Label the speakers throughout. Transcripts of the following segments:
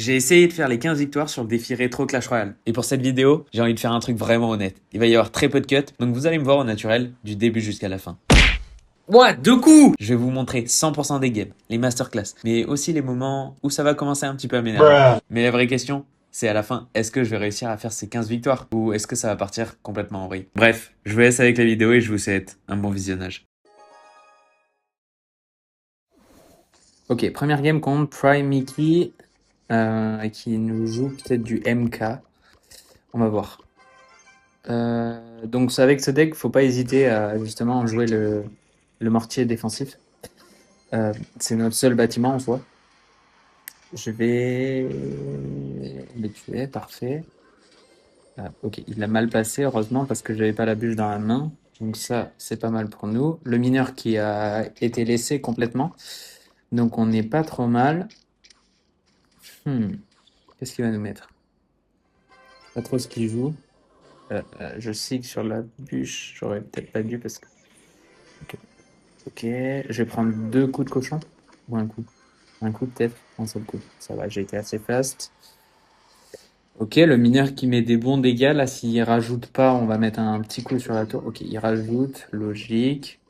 Speaker 1: J'ai essayé de faire les 15 victoires sur le défi rétro Clash Royale. Et pour cette vidéo, j'ai envie de faire un truc vraiment honnête. Il va y avoir très peu de cuts, donc vous allez me voir au naturel, du début jusqu'à la fin. What? Deux coups! Je vais vous montrer 100% des games, les masterclass, mais aussi les moments où ça va commencer un petit peu à m'énerver. Mais la vraie question, c'est à la fin, est-ce que je vais réussir à faire ces 15 victoires? Ou est-ce que ça va partir complètement en vrille? Bref, je vous laisse avec la vidéo et je vous souhaite un bon visionnage. Ok, première game contre Prime Mickey, qui nous joue peut-être du MK. On va voir. Donc c'est avec ce deck, faut pas hésiter à justement jouer le mortier défensif. C'est notre seul bâtiment en soi. Je vais le tuer, parfait. Ah, ok, il l'a mal passé, heureusement, parce que j'avais pas la bûche dans la main. Donc ça, c'est pas mal pour nous. Le mineur qui a été laissé complètement. Donc on n'est pas trop mal. Hmm, Qu'est-ce qu'il va nous mettre? Pas trop ce qu'il joue. Je sais que sur la bûche, j'aurais peut-être pas dû parce que... Ok, ok, je vais prendre deux coups de cochon. Ou un coup. Un coup peut-être. Un seul coup. Ça va, j'ai été assez fast. Ok, le mineur qui met des bons dégâts. Là, s'il rajoute pas, on va mettre un petit coup sur la tour. Ok, il rajoute. Logique.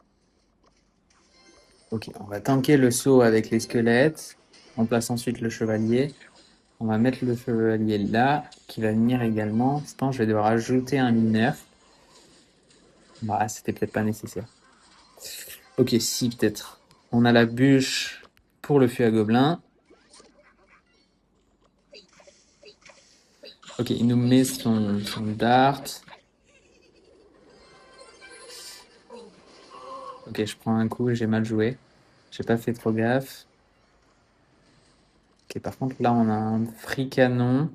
Speaker 1: Ok, on va tanker le saut avec les squelettes. On place ensuite le chevalier. On va mettre le chevalier là, qui va venir également. Je pense que je vais devoir ajouter un mineur. Bah, c'était peut-être pas nécessaire. Ok, si, peut-être. On a la bûche pour le fût à gobelins. Ok, il nous met son dart. Ok, je prends un coup, j'ai mal joué. J'ai pas fait trop gaffe. Ok, par contre, là, on a un free canon.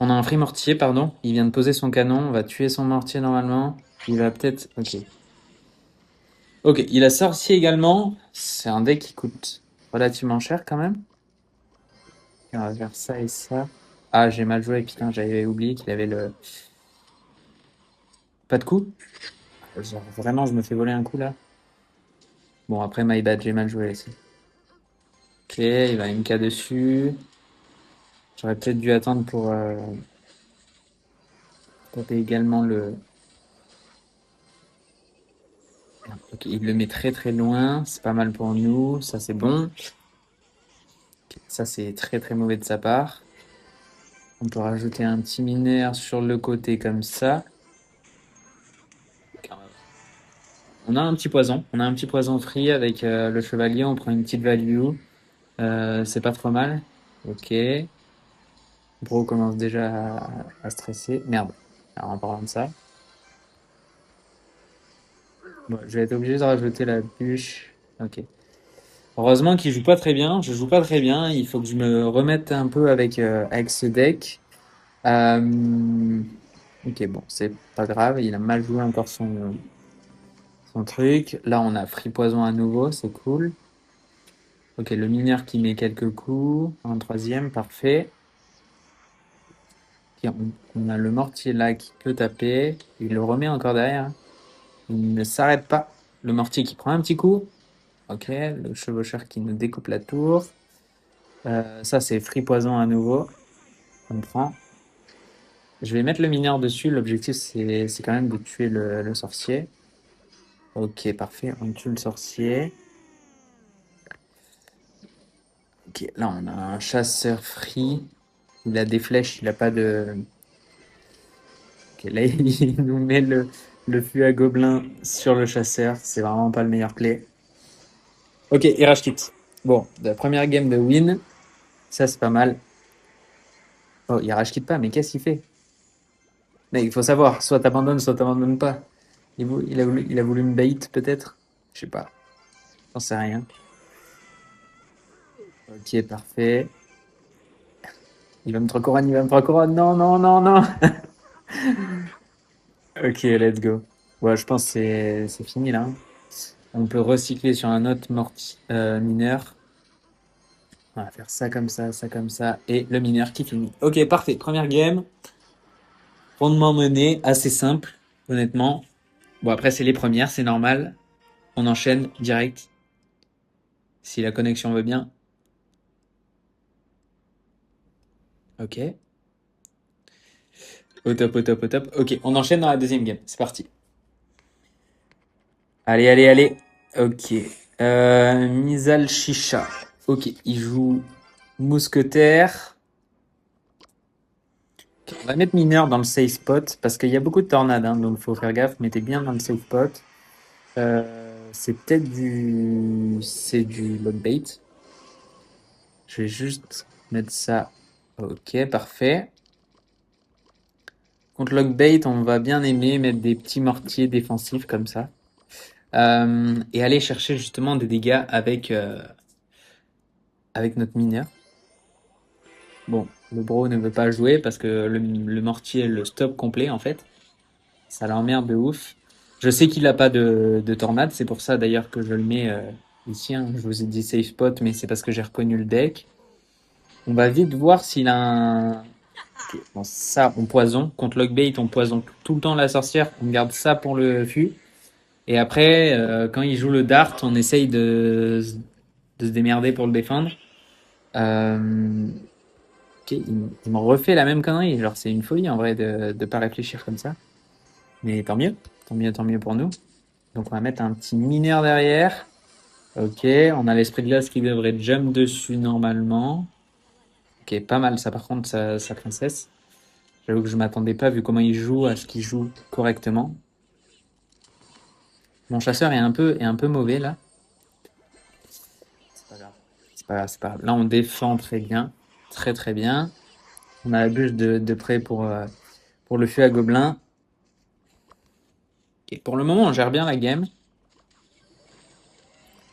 Speaker 1: On a un free mortier, pardon. Il vient de poser son canon. On va tuer son mortier normalement. Il va peut-être... Ok. Ok, il a sorcier également. C'est un deck qui coûte relativement cher quand même. Et on va faire ça et ça. Ah, j'ai mal joué. Putain, j'avais oublié qu'il avait le... Pas de coup? Genre, vraiment, je me fais voler un coup là. Bon, après, my bad, j'ai mal joué ici. Ok, il va MK dessus. J'aurais peut-être dû attendre pour taper également le... Ok, il le met très très loin. C'est pas mal pour nous. Ça, c'est bon. Ok, ça, c'est très très mauvais de sa part. On peut rajouter un petit mineur sur le côté comme ça. Ok, on a un petit poison. On a un petit poison free avec le chevalier. On prend une petite value. C'est pas trop mal. Ok. Bro commence déjà à stresser. Merde. Alors, en parlant de ça. Bon, je vais être obligé de rajouter la bûche. Ok. Heureusement qu'il joue pas très bien. Je joue pas très bien. Il faut que je me remette un peu avec ce deck. Ok, bon, c'est pas grave. Il a mal joué encore son truc. Là, on a free poison à nouveau. C'est cool. Ok, le mineur qui met quelques coups. Un troisième, parfait. Ok, on a le mortier là qui peut taper. Il le remet encore derrière. Il ne s'arrête pas. Le mortier qui prend un petit coup. Ok, le chevaucheur qui nous découpe la tour. Ça, c'est free poison à nouveau. On prend. Je vais mettre le mineur dessus. L'objectif, c'est quand même de tuer le sorcier. Ok, parfait. On tue le sorcier. Ok, là, on a un chasseur free. Il a des flèches, il a pas de... Ok, là, il nous met le fût à gobelin sur le chasseur. C'est vraiment pas le meilleur play. Ok, il rage kit. Bon, la première game de win. Ça, c'est pas mal. Oh, il rage quitte pas, mais qu'est-ce qu'il fait? Mais il faut savoir, soit t'abandonnes pas. Il a voulu me bait, peut-être? Je sais pas, j'en sais rien. Ok, parfait. Il va me 3 couronnes, il va me 3 couronnes. Non, non, non, non. Ok, let's go. Ouais, je pense que c'est fini là, hein. On peut recycler sur un autre mineur. On va faire ça comme ça. Et le mineur qui finit. Ok, parfait. Première game. Rondement mené, assez simple, honnêtement. Bon, après, c'est les premières, c'est normal. On enchaîne direct, si la connexion veut bien. Ok. Au top, au top, au top. Ok, on enchaîne dans la deuxième game. C'est parti. Allez, allez, allez. Ok. Misal Shisha. Ok, il joue mousquetaire. Ok, on va mettre mineur dans le safe spot parce qu'il y a beaucoup de tornades, hein, donc il faut faire gaffe. Mettez bien dans le safe spot. C'est peut-être du... C'est du lockbait. Je vais juste mettre ça. Ok, parfait. Contre lockbait, on va bien aimer mettre des petits mortiers défensifs comme ça. Et aller chercher justement des dégâts avec notre mineur. Bon, le bro ne veut pas jouer parce que le mortier le stop complet en fait. Ça l'emmerde de ouf. Je sais qu'il a pas de tornade, c'est pour ça d'ailleurs que je le mets ici, hein. Je vous ai dit safe spot, mais c'est parce que j'ai reconnu le deck. On va vite voir s'il a un... Ok, bon, ça, on poison. Contre Lockbait, on poison tout le temps la sorcière. On garde ça pour le fût. Et après, quand il joue le dart, on essaye de se démerder pour le défendre. Ok, il me refait la même connerie. Genre, c'est une folie en vrai de pas réfléchir comme ça. Mais tant mieux. Tant mieux, tant mieux pour nous. Donc, on va mettre un petit mineur derrière. Ok, on a l'esprit de glace qui devrait jump dessus normalement. Ok, pas mal ça par contre, sa princesse. J'avoue que je m'attendais pas, vu comment il joue, à ce qu'il joue correctement. Mon chasseur est un peu mauvais là. C'est pas grave. C'est pas grave, c'est pas grave. Là, on défend très bien. Très très bien. On a la bûche de près pour le feu à gobelin. Ok, pour le moment, on gère bien la game.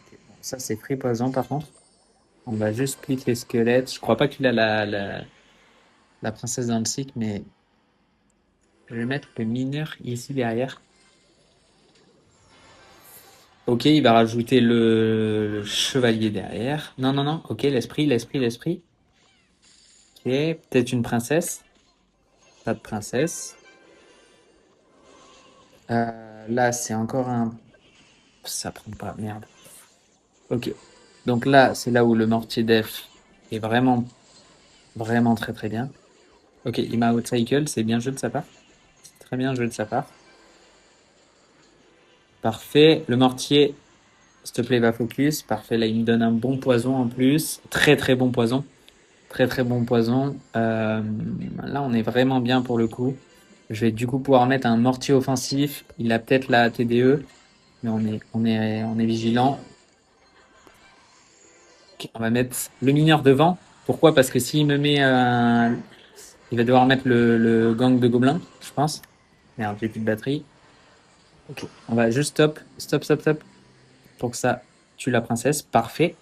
Speaker 1: Ok, bon, ça, c'est free poison par contre. On va juste split les squelettes. Je crois pas qu'il a la princesse dans le cycle, mais je vais mettre le mineur ici derrière. Ok, il va rajouter le chevalier derrière. Non, non, non. Ok, l'esprit, l'esprit, l'esprit. Ok, peut-être une princesse. Pas de princesse. Là, c'est encore un... Ça prend pas, merde. Ok. Donc là, c'est là où le mortier def est vraiment, vraiment très très bien. Ok, il m'a outcycle, c'est bien joué de sa part. C'est très bien joué de sa part. Parfait. Le mortier, s'il te plaît, va focus. Parfait, là, il me donne un bon poison en plus. Très très bon poison. Très très bon poison. Là, on est vraiment bien pour le coup. Je vais du coup pouvoir mettre un mortier offensif. Il a peut-être la TDE, mais on est vigilant. Ok, on va mettre le mineur devant. Pourquoi? Parce que s'il me met il va devoir mettre le gang de gobelins, je pense. Merde, j'ai plus de batterie. Ok, on va juste stop, stop, stop, stop, pour que ça tue la princesse. Parfait.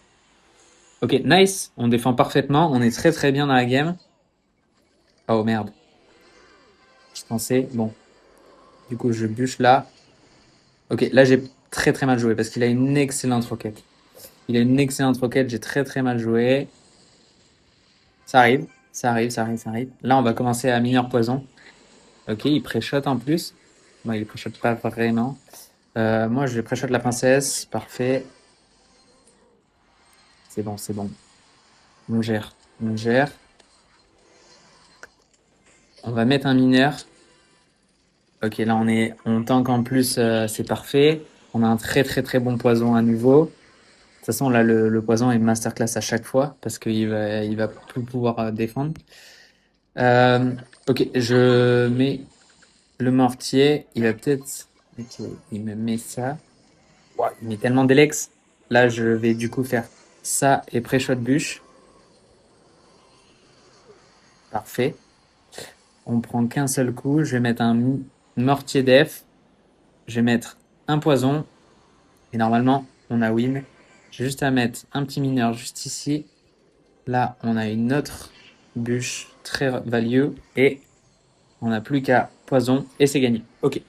Speaker 1: Ok, nice. On défend parfaitement. On est très très bien dans la game. Oh merde. Je pensais, bon, du coup, je bûche là. Ok, là, j'ai très très mal joué parce qu'il a une excellente roquette. Il a une excellente roquette, j'ai très très mal joué. Ça arrive, ça arrive, ça arrive, ça arrive. Là, on va commencer à mineur poison. Ok, il pré-shot en plus. Bon, il pré-shot pas vraiment. Moi, je vais pré-shot la princesse. Parfait. C'est bon, c'est bon. On gère, on gère. On va mettre un mineur. Ok, là, on tank en plus, c'est parfait. On a un très très très bon poison à nouveau. De toute façon, là, le poison est masterclass à chaque fois parce qu'il va plus pouvoir défendre. Euh, ok, je mets le mortier. Il va peut-être. Ok, il me met ça. Ouah, il met tellement d'Elex. Là, je vais du coup faire ça et pré-shot bûche. Parfait. On prend qu'un seul coup. Je vais mettre un mortier def. Je vais mettre un poison. Et normalement, on a win. J'ai juste à mettre un petit mineur juste ici. Là, on a une autre bûche très value. Et on n'a plus qu'à poison. Et c'est gagné. Ok.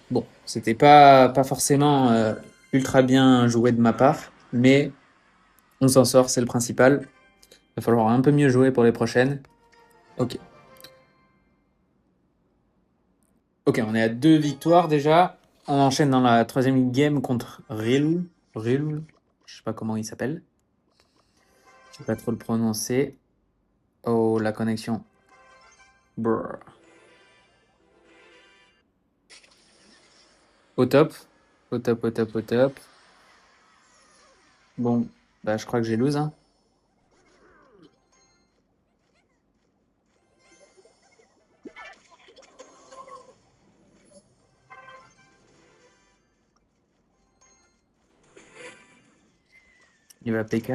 Speaker 1: Bon, c'était pas forcément ultra bien joué de ma part. Mais on s'en sort, c'est le principal. Il va falloir un peu mieux jouer pour les prochaines. Ok. Ok, on est à 2 victoires déjà. On enchaîne dans la troisième game contre Rilul. Rilul. Je sais pas comment il s'appelle. Je sais pas trop le prononcer. Oh, la connexion. Brr. Au top. Au top, au top, au top. Bon, bah je crois que j'ai lose, hein. Il va PK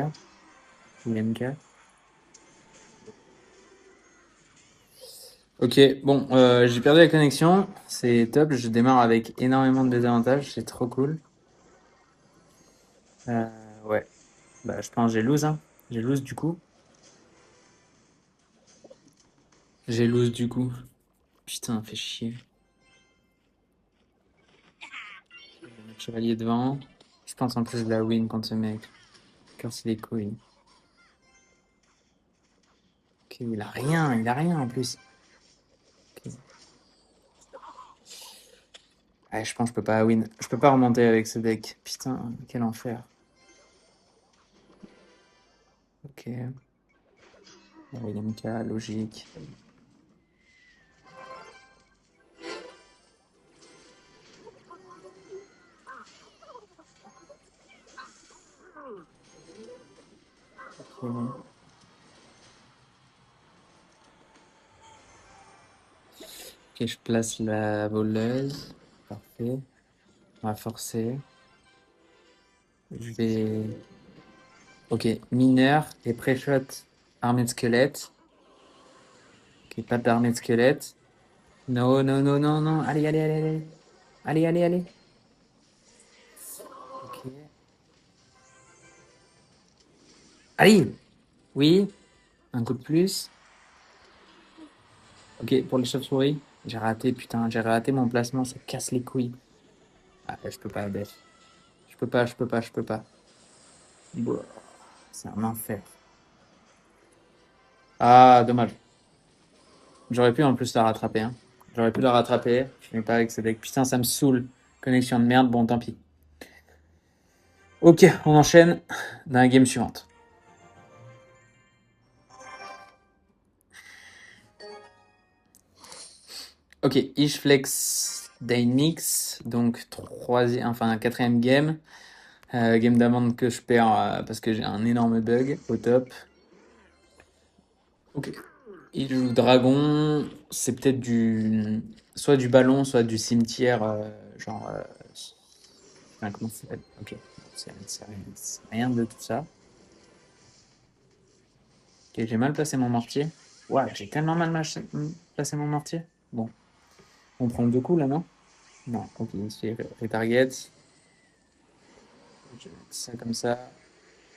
Speaker 1: ou MK. Ok, bon, j'ai perdu la connexion. C'est top, je démarre avec énormément de désavantages, c'est trop cool. Ouais, bah je pense que j'ai lose, hein. J'ai lose du coup. J'ai lose du coup. Putain, fait chier. Je vais mettre chevalier devant. Je pense en plus de la win contre ce mec. Casse les couilles. Ok, il a rien en plus. Ok. Ouais, je pense que je peux pas win. Je peux pas remonter avec ce deck. Putain, quel enfer. Ok. Ouais, il est MK, logique. Ok. Ok, je place la voleuse. Parfait. On va forcer. Je vais. Ok, mineur et pré-shot armée de squelettes. Ok, pas d'armée de squelettes. Non, non, non, non, non. Allez, allez, allez, allez. Allez, allez, allez. Ok. Allez! Oui. Un coup de plus. Ok, pour les chauves-souris. J'ai raté, putain, j'ai raté mon placement. Ça casse les couilles. Ah, je peux pas, Beth. Je peux pas, je peux pas, je peux pas. Bouah, c'est un enfer. Ah, dommage. J'aurais pu en plus la rattraper, hein. J'aurais pu la rattraper. Je n'ai pas avec ce deck. Putain, ça me saoule. Connexion de merde. Bon, tant pis. Ok, on enchaîne dans la game suivante. Ok, Ishflex Dynix, donc troisième, enfin quatrième game. Game d'amende que je perds parce que j'ai un énorme bug au top. Ok. Il joue dragon, c'est peut-être du soit du ballon, soit du cimetière, genre. Enfin, comment ça s'appelle? Ok, c'est rien de tout ça. Ok, j'ai mal placé mon mortier. Ouais, j'ai tellement placé mon mortier. Bon, on prend deux coups là, non? Non, ok, ici, retarget. Je vais mettre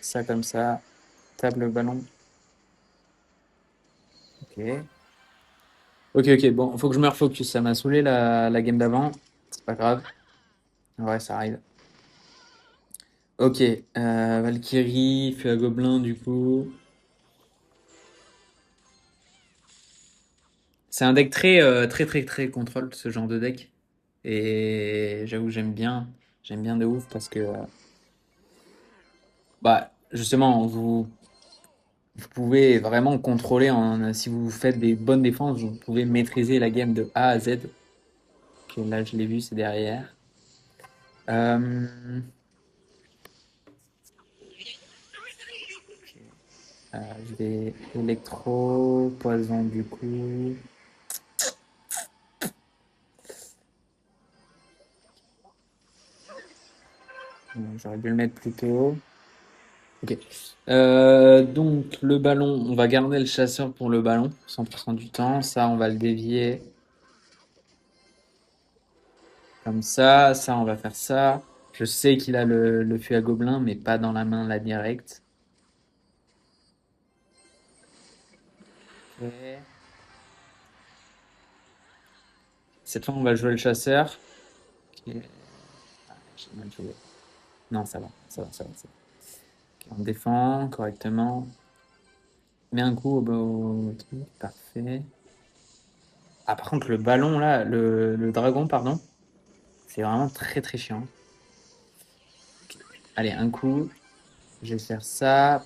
Speaker 1: ça comme ça, table le ballon. Ok. Ok, ok, bon, faut que je me refocus. Ça m'a saoulé la game d'avant. C'est pas grave. Ouais, ça arrive. Ok, Valkyrie, feu à gobelin, du coup. C'est un deck très, très, très, très contrôle, ce genre de deck. Et j'avoue, j'aime bien. J'aime bien de ouf parce que, bah, justement, vous pouvez vraiment contrôler si vous faites des bonnes défenses, vous pouvez maîtriser la game de A à Z. Ok, là, je l'ai vu, c'est derrière. Euh, ok. Je vais électro, poison du coup. J'aurais dû le mettre plus tôt. Ok. Donc le ballon, on va garder le chasseur pour le ballon 100% du temps. Ça, on va le dévier comme ça. Ça, on va faire ça. Je sais qu'il a le feu à gobelin, mais pas dans la main là direct. Ok. Cette fois, on va jouer le chasseur. Ok. Ah, j'ai mal joué. Non, ça va, ça va, ça va. Ça va. Ok, on défend correctement. Mets un coup au truc. Parfait. Ah, par contre, le ballon là, le dragon, pardon, c'est vraiment très très chiant. Allez, un coup. Je vais faire ça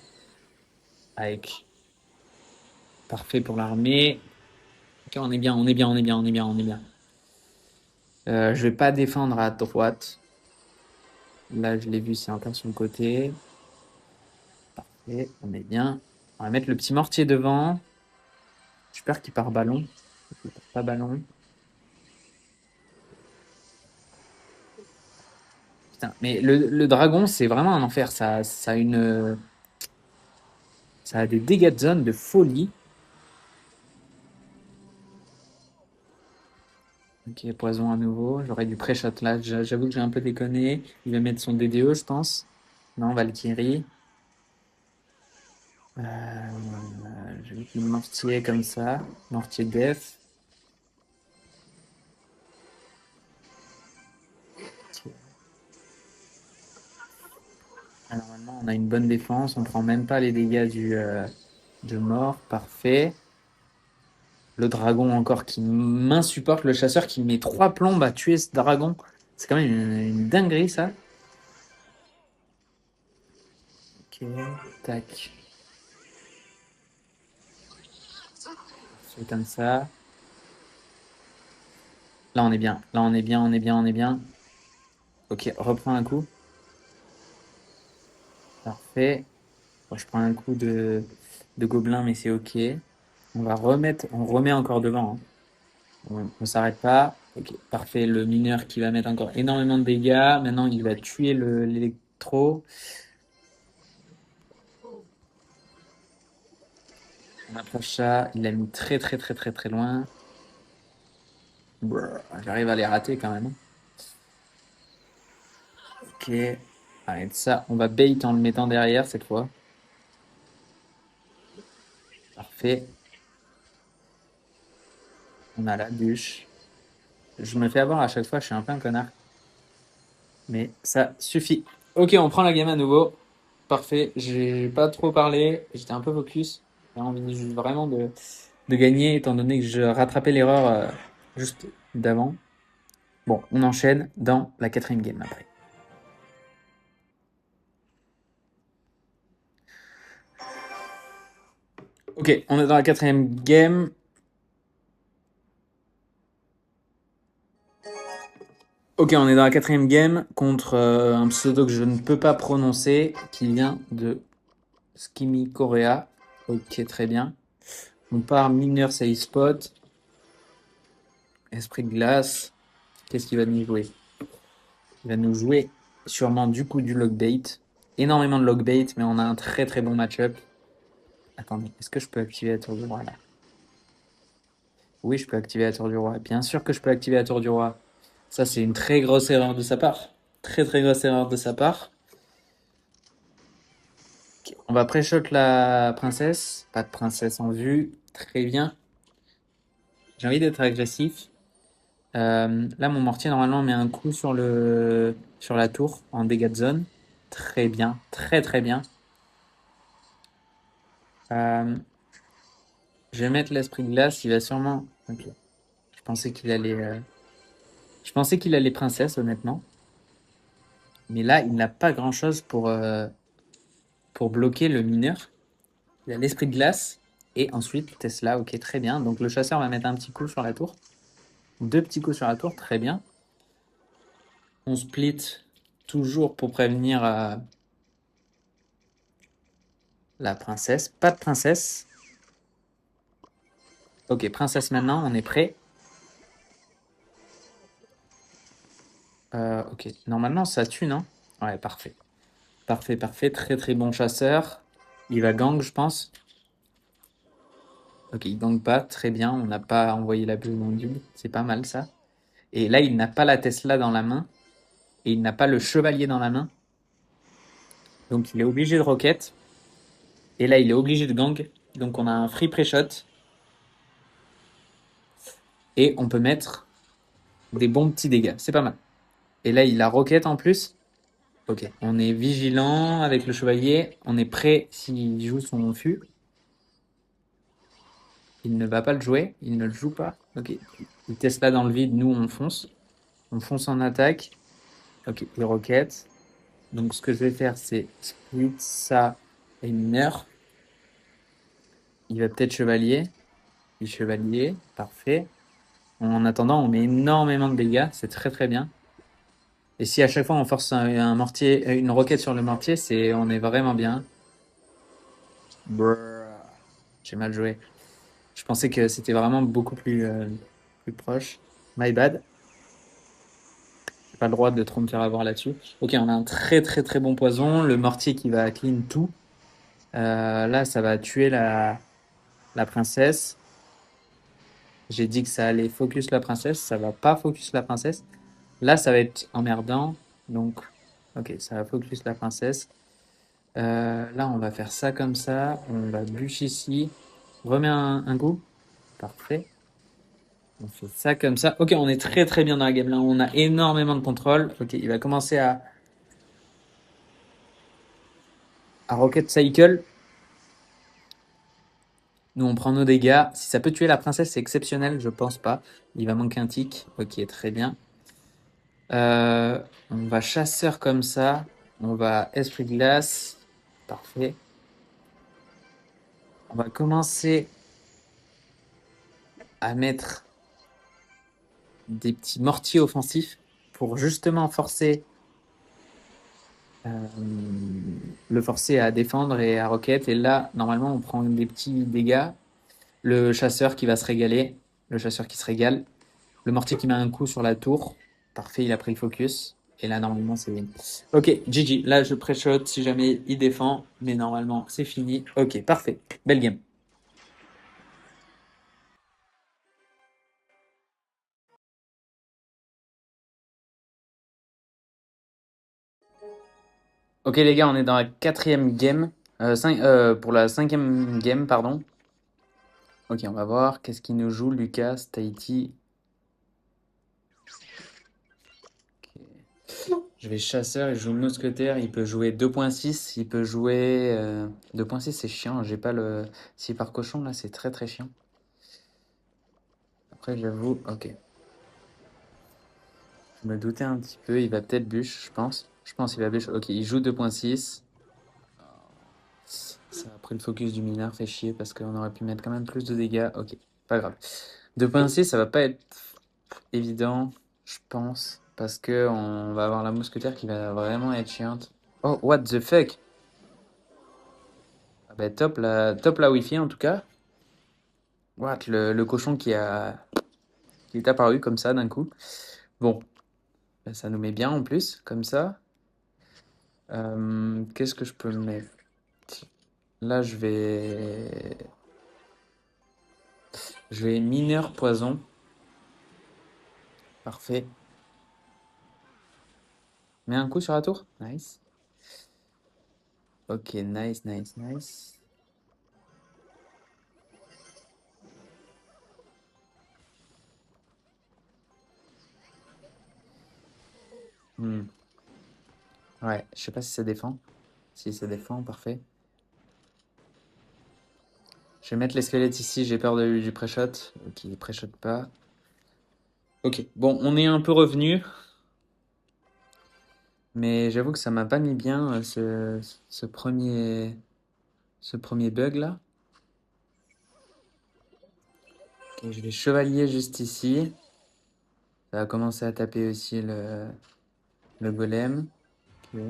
Speaker 1: avec. Parfait pour l'armée. Ok, on est bien, on est bien, on est bien, on est bien, on est bien. Je vais pas défendre à droite. Là, je l'ai vu, c'est encore sur le côté. Parfait, on est bien. On va mettre le petit mortier devant. J'espère qu'il part ballon. Il part pas ballon. Putain, mais le dragon, c'est vraiment un enfer. Ça a des dégâts de zone de folie. Ok, poison à nouveau. J'aurais dû pré-shot là. J'avoue que j'ai un peu déconné. Il va mettre son DDE, je pense. Non, Valkyrie. Je vais mettre le mortier comme ça. Mortier def. Ah, normalement, on a une bonne défense. On prend même pas les dégâts de mort. Parfait. Le dragon encore qui m'insupporte. Le chasseur qui met 3 plombes à tuer ce dragon. C'est quand même une dinguerie ça. Ok, tac. C'est comme ça. Là on est bien. Là on est bien, on est bien, on est bien. Ok, reprends un coup. Parfait. Bon, je prends un coup de gobelin, mais c'est ok. On remet encore devant, hein. On s'arrête pas. Ok, parfait. Le mineur qui va mettre encore énormément de dégâts. Maintenant, il va tuer l'électro. On approche ça. Il l'a mis très, très, très, très, très loin. Brrr, j'arrive à les rater quand même. Ok. Arrête ça. On va bait en le mettant derrière cette fois. Parfait. On a la bûche. Je me fais avoir à chaque fois. Je suis un peu un connard. Mais ça suffit. Ok, on prend la game à nouveau. Parfait. J'ai pas trop parlé. J'étais un peu focus. J'ai envie vraiment de gagner étant donné que je rattrapais l'erreur juste d'avant. Bon, on enchaîne dans la quatrième game après. Ok, on est dans la quatrième game. Ok, on est dans la quatrième game contre un pseudo que je ne peux pas prononcer qui vient de Skimmy Korea. Ok, très bien. On part mineur save spot. Esprit de glace. Qu'est-ce qu'il va nous jouer? Il va nous jouer sûrement du coup du logbait. Énormément de logbait, mais on a un très très bon match-up. Attendez, est-ce que je peux activer la tour du roi là? Oui, je peux activer la tour du roi. Bien sûr que je peux activer la tour du roi. Ça, c'est une très grosse erreur de sa part. Très très grosse erreur de sa part. Ok, on va pré-shot la princesse. Pas de princesse en vue. Très bien. J'ai envie d'être agressif. Là, mon mortier, normalement, met un coup sur la tour en dégâts de zone. Très bien. Très très bien. Euh, je vais mettre l'esprit de glace. Il va sûrement. Ok. Je pensais qu'il allait. Je pensais qu'il allait princesse, honnêtement. Mais là, il n'a pas grand-chose pour bloquer le mineur. Il a l'esprit de glace. Et ensuite, Tesla, ok, très bien. Donc le chasseur va mettre un petit coup sur la tour. Deux petits coups sur la tour, très bien. On split toujours pour prévenir la princesse. Pas de princesse. Ok, princesse maintenant, on est prêt. Ok, normalement ça tue, non? Ouais, parfait. Parfait, parfait. Très très bon chasseur. Il va gang, je pense. Ok, il gang pas, très bien. On n'a pas envoyé la bulle mondiale. C'est pas mal ça. Et là, il n'a pas la Tesla dans la main. Et il n'a pas le chevalier dans la main. Donc il est obligé de rocket. Et là, il est obligé de gang. Donc on a un free pré-shot. Et on peut mettre des bons petits dégâts. C'est pas mal. Et là, il a rocket en plus. Ok. On est vigilant avec le chevalier. On est prêt s'il joue son fût. Il ne va pas le jouer. Il ne le joue pas. Ok. Il teste là dans le vide. Nous, on fonce. On fonce en attaque. Ok. Il rocket. Donc, ce que je vais faire, c'est split ça et mineur. Il va peut-être chevalier. Il chevalier. Parfait. En attendant, on met énormément de dégâts. C'est très très bien. Et si à chaque fois on force un mortier, une roquette sur le mortier, on est vraiment bien. Brrr. J'ai mal joué. Je pensais que c'était vraiment beaucoup plus proche. My bad. J'ai pas le droit de trop me faire avoir là-dessus. Ok, on a un très très très bon poison. Le mortier qui va clean tout. Là, ça va tuer la princesse. J'ai dit que ça allait focus la princesse. Ça va pas focus la princesse. Là, ça va être emmerdant. Donc, ok, ça va focus la princesse. Là, on va faire ça comme ça. On va bûche ici. Remets un coup. Parfait. On fait ça comme ça. Ok, on est très très bien dans la game là. On a énormément de contrôle. Ok, il va commencer à Rocket Cycle. Nous, on prend nos dégâts. Si ça peut tuer la princesse, c'est exceptionnel. Je pense pas. Il va manquer un tic. Ok, très bien. On va chasseur comme ça. On va esprit de glace. Parfait. On va commencer à mettre des petits mortiers offensifs pour justement le forcer à défendre et à rocket. Et là, normalement, on prend des petits dégâts. Le chasseur qui va se régaler. Le chasseur qui se régale. Le mortier qui met un coup sur la tour. Parfait, il a pris le focus. Et là, normalement, c'est win. Ok, GG. Là, je pré-shot si jamais il défend. Mais normalement, c'est fini. Ok, parfait. Belle game. Ok, les gars, on est dans la quatrième game. Pour la cinquième game, pardon. Ok, on va voir. Qu'est-ce qu'il nous joue, Lucas, Tahiti. Ok. Je vais chasseur, il joue mousquetaire, il peut jouer 2.6, il peut jouer 2.6, c'est chiant, j'ai pas le. S'il part cochon là, c'est très très chiant. Après, j'avoue, ok. Je me doutais un petit peu, il va peut-être bûche, je pense. Je pense qu'il va bûche. Ok, il joue 2.6. Ça a pris le focus du mineur, fait chier parce qu'on aurait pu mettre quand même plus de dégâts. Ok, pas grave. 2.6, ça va pas être évident, je pense, parce que on va avoir la mousquetaire qui va vraiment être chiante. Oh, what the fuck? Ah bah, top la wifi en tout cas. What, le cochon qui est apparu comme ça d'un coup. Bon, bah, ça nous met bien en plus, comme ça. Qu'est-ce que je peux mettre? Là, je vais mineur poison. Parfait. Mets un coup sur la tour. Nice. Ok, nice, nice, nice. Hmm. Ouais, je sais pas si ça défend. Si ça défend, parfait. Je vais mettre les squelettes ici, j'ai peur du pré-shot. Ok, il pré-shot pas. Ok, bon, on est un peu revenu, mais j'avoue que ça m'a pas mis bien ce premier bug là. Ok, je vais chevalier juste ici. Ça va commencer à taper aussi le golem. Ok.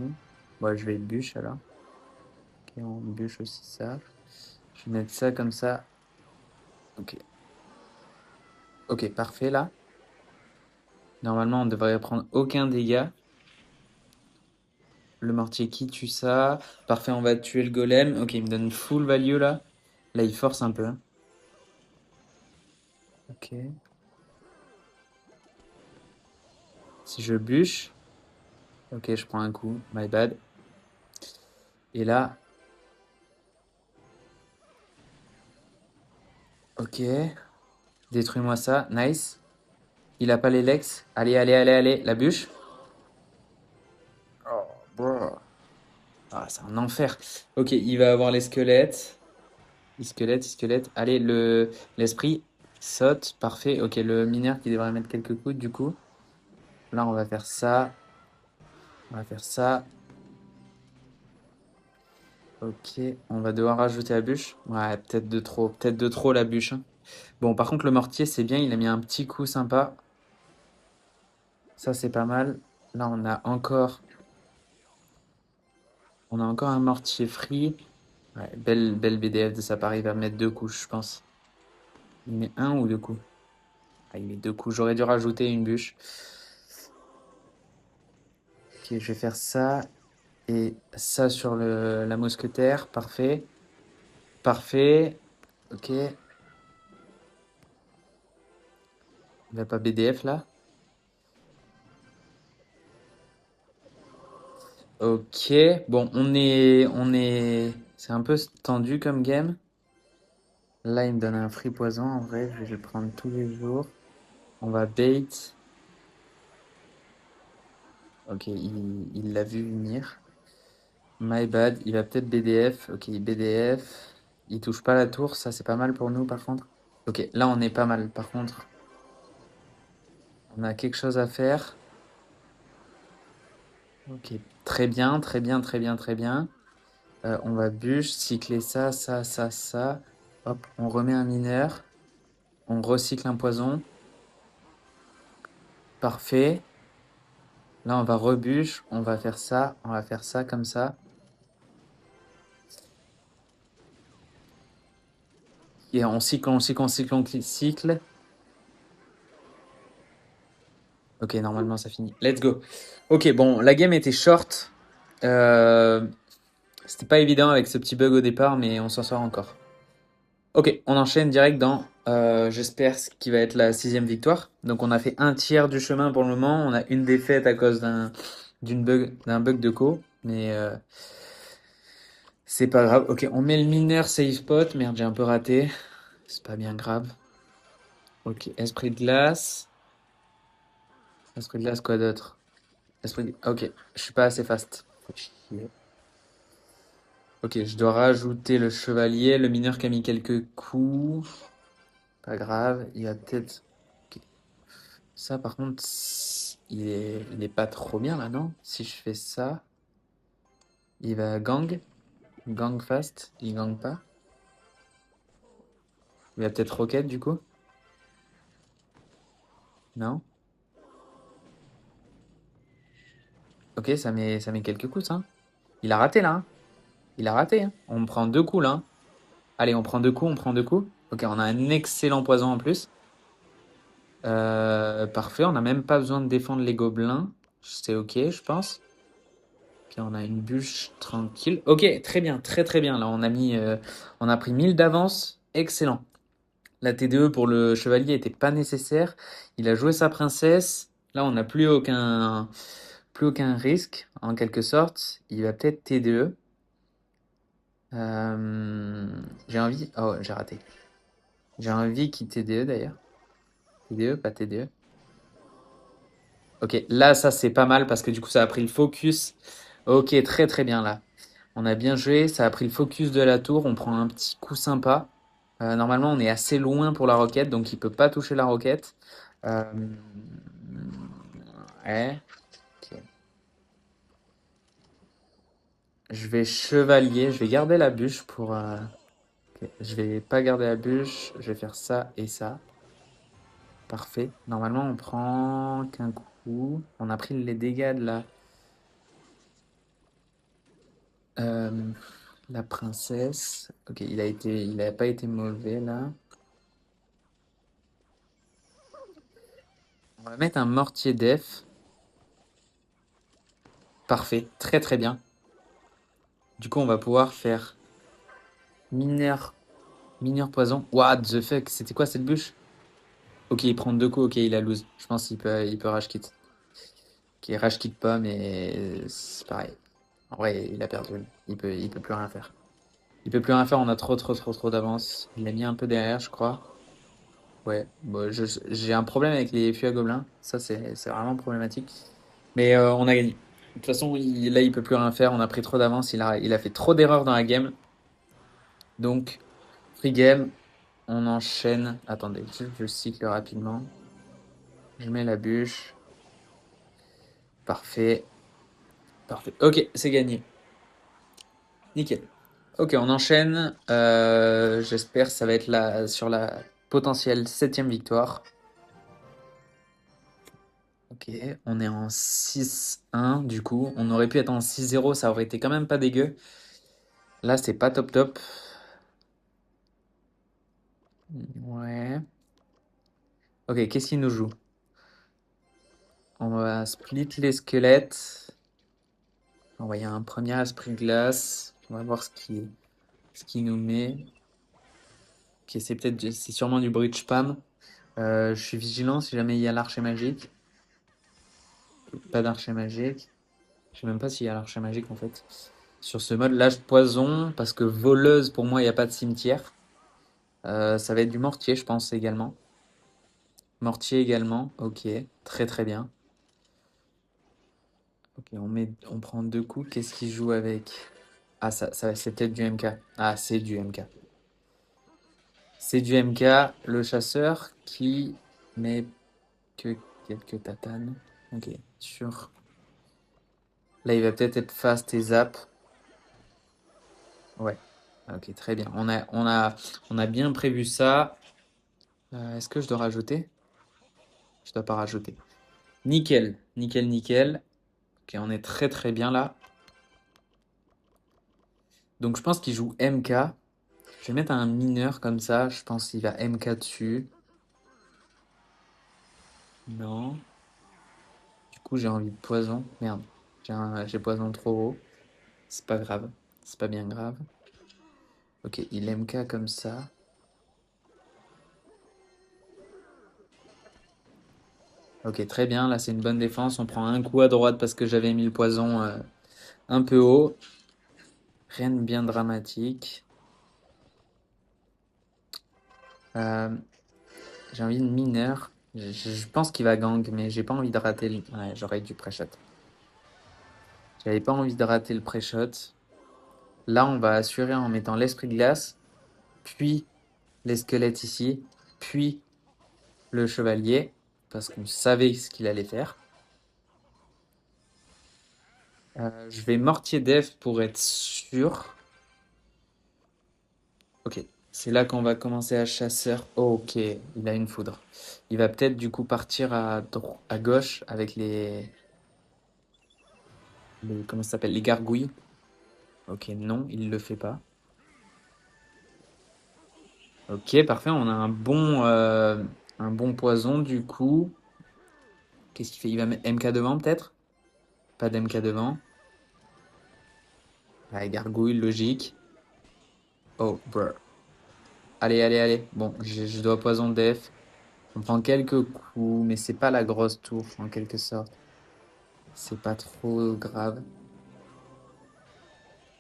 Speaker 1: Bon, je vais bûche alors. Ok, on bûche aussi ça. Je vais mettre ça comme ça. Ok. Ok, parfait là. Normalement, on devrait prendre aucun dégât. Le mortier qui tue ça. Parfait, on va tuer le golem. Ok, il me donne full value là. Là, il force un peu. Ok. Si je bûche. Ok, je prends un coup. My bad. Et là. Ok. Détruis-moi ça. Nice. Il a pas les lex. Allez, allez, allez, allez. La bûche. Oh, bro. Ah, c'est un enfer. Ok, il va avoir les squelettes. Les squelettes, les squelettes. Allez, l'esprit saute. Parfait. Ok, le mineur qui devrait mettre quelques coups du coup. Là, on va faire ça. On va faire ça. Ok, on va devoir rajouter la bûche. Ouais, peut-être de trop. Peut-être de trop la bûche, hein. Bon, par contre, le mortier, c'est bien. Il a mis un petit coup sympa. Ça, c'est pas mal. Là, on a encore un mortier free. Ouais, belle BDF de sa part. Il va mettre deux coups, je pense. Il met un ou deux coups? Ah, il met deux coups. J'aurais dû rajouter une bûche. Ok, je vais faire ça et ça sur la mousquetaire. Parfait. Parfait. Ok. Il va pas BDF là? Ok. Bon, c'est un peu tendu comme game. Là, il me donne un free poison. En vrai, je vais le prendre tous les jours. On va bait. Ok, il l'a vu venir. My bad. Il va peut-être BDF. Ok, BDF. Il touche pas la tour. Ça, c'est pas mal pour nous, par contre. Ok, là, on est pas mal. Par contre, on a quelque chose à faire. Ok, très bien, très bien, très bien, très bien. On va bûche, cycler ça, ça, ça, ça. Hop, on remet un mineur. On recycle un poison. Parfait. Là, on va rebûche. On va faire ça. On va faire ça comme ça. Et on cycle, on cycle, on cycle, on cycle. Ok, normalement, ça finit. Let's go. Ok, bon, la game était short. Euh, C'était pas évident avec ce petit bug au départ, mais on s'en sort encore. Ok, on enchaîne direct dans, j'espère, ce qui va être la sixième victoire. Donc on a fait un tiers du chemin pour le moment. On a une défaite à cause d'un bug de co. Mais c'est pas grave. Ok, on met le mineur save spot. Merde, j'ai un peu raté. C'est pas bien grave. Ok, esprit de glace. Esprit de glace, quoi d'autre? Ok, je suis pas assez fast. Faut chier. Ok, je dois rajouter le chevalier. Le mineur qui a mis quelques coups. Pas grave, il va peut-être... Ok. Ça, par contre, il est pas trop bien là, non? Si je fais ça, il va gang fast, il gang pas. Il va peut-être rocket du coup? Non? Ok, ça met quelques coups, ça. Il a raté là, hein. Il a raté, hein. On prend deux coups là, hein. Allez, on prend deux coups, on prend deux coups. Ok, on a un excellent poison en plus. Parfait, on n'a même pas besoin de défendre les gobelins. C'est ok, je pense. Ok, on a une bûche tranquille. Ok, très bien, très très bien. Là, on a pris 1000 d'avance. Excellent. La TDE pour le chevalier était pas nécessaire. Il a joué sa princesse. Là, on n'a plus aucun risque, en quelque sorte. Il va peut-être TDE. J'ai envie. Oh, j'ai raté. J'ai envie qu'il TDE d'ailleurs. TDE, pas TDE. Ok, là, ça c'est pas mal parce que du coup, ça a pris le focus. Ok, très très bien là. On a bien joué. Ça a pris le focus de la tour. On prend un petit coup sympa. Normalement, on est assez loin pour la roquette, donc il peut pas toucher la roquette. Euh, ouais. Ok. Je vais chevalier. Je vais garder la bûche pour. Ok. Je vais pas garder la bûche. Je vais faire ça et ça. Parfait. Normalement, on prend qu'un coup. On a pris les dégâts de euh, la princesse. Ok, il a pas été mauvais là. On va mettre un mortier def. Parfait. Très très bien. Du coup, on va pouvoir faire mineur, mineur poison. What the fuck? C'était quoi cette bûche? Ok, il prend deux coups. Ok, il a lose. Je pense il peut rage quit. Ok, rage quit pas, mais c'est pareil. En vrai, il a perdu. Il peut plus rien faire. Il peut plus rien faire. On a trop d'avance. Il l'a mis un peu derrière, je crois. Ouais. Bon, j'ai un problème avec les fûts à gobelins. Ça, c'est vraiment problématique. Mais on a gagné. De toute façon, là, il peut plus rien faire. On a pris trop d'avance. Il a fait trop d'erreurs dans la game. Donc, free game. On enchaîne. Attendez, je cycle rapidement. Je mets la bûche. Parfait. Parfait. Ok, c'est gagné. Nickel. Ok, on enchaîne. J'espère que ça va être sur la potentielle septième victoire. Ok, on est en 6-1 du coup. On aurait pu être en 6-0, ça aurait été quand même pas dégueu. Là, c'est pas top top. Ouais. Ok, qu'est-ce qu'il nous joue? On va split les squelettes. Envoyer un premier esprit glace. On va voir ce qu'il nous met. Ok, c'est sûrement du bridge spam. Je suis vigilant si jamais il y a l'archer magique. Pas d'archer magique. Je sais même pas s'il y a l'archer magique en fait. Sur ce mode, là, je poison parce que voleuse, pour moi, il n'y a pas de cimetière. Ça va être du mortier, je pense également. Mortier également. Ok, très très bien. Ok, on prend deux coups. Qu'est-ce qu'il joue avec? Ah, ça c'est peut-être du MK. Ah, c'est du MK. C'est du MK, le chasseur qui met que quelques tatanes. Ok, sûr. Là, il va peut-être être fast et zap. Ouais. Ok, très bien. On a bien prévu ça. Est-ce que je dois rajouter? Je dois pas rajouter. Nickel, nickel, nickel. Ok, on est très très bien là. Donc je pense qu'il joue MK. Je vais mettre un mineur comme ça. Je pense qu'il va MK dessus. Non. Du coup, j'ai envie de poison. Merde. J'ai poison trop haut. C'est pas grave. C'est pas bien grave. Ok, il MK comme ça. Ok, très bien. Là, c'est une bonne défense. On prend un coup à droite parce que j'avais mis le poison un peu haut. Rien de bien dramatique. Euh, j'ai envie de mineur. Je pense qu'il va gang, mais j'ai pas envie de rater le. Ouais, j'aurais dû pré-shot. J'avais pas envie de rater le pré-shot. Là, on va assurer en mettant l'esprit de glace, puis les squelettes ici, puis le chevalier, parce qu'on savait ce qu'il allait faire. Je vais mortier def pour être sûr. Ok, c'est là qu'on va commencer à chasseur. Oh, ok, il a une foudre. Il va peut-être du coup partir à gauche avec comment ça s'appelle? Les gargouilles. Ok, non, il le fait pas. Ok, parfait, on a un bon poison du coup. Qu'est-ce qu'il fait? Il va mettre MK devant peut-être? Pas d'MK devant. Ouais, gargouille, logique. Oh, bruh. Allez, allez, allez. Bon, je dois poison def. On prend quelques coups, mais c'est pas la grosse tour en quelque sorte. C'est pas trop grave.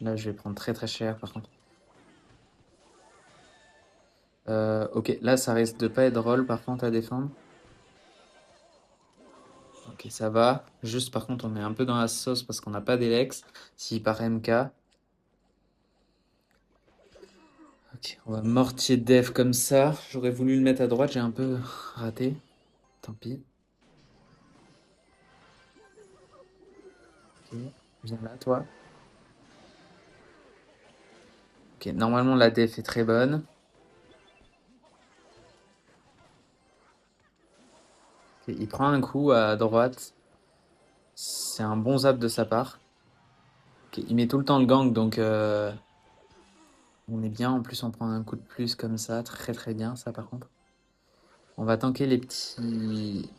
Speaker 1: Là, je vais prendre très très cher par contre. Ok, là, ça risque de pas être drôle par contre à défendre. Ok, ça va. Juste par contre, on est un peu dans la sauce parce qu'on n'a pas d'Elex. S'il part MK. Ok, on va mortier def comme ça. J'aurais voulu le mettre à droite, j'ai un peu raté. Tant pis. Ok, viens là, toi. Ok, normalement la def est très bonne. Ok, il prend un coup à droite. C'est un bon zap de sa part. Ok, il met tout le temps le gang, donc on est bien. En plus, on prend un coup de plus comme ça. Très très bien, ça par contre. On va tanker les petits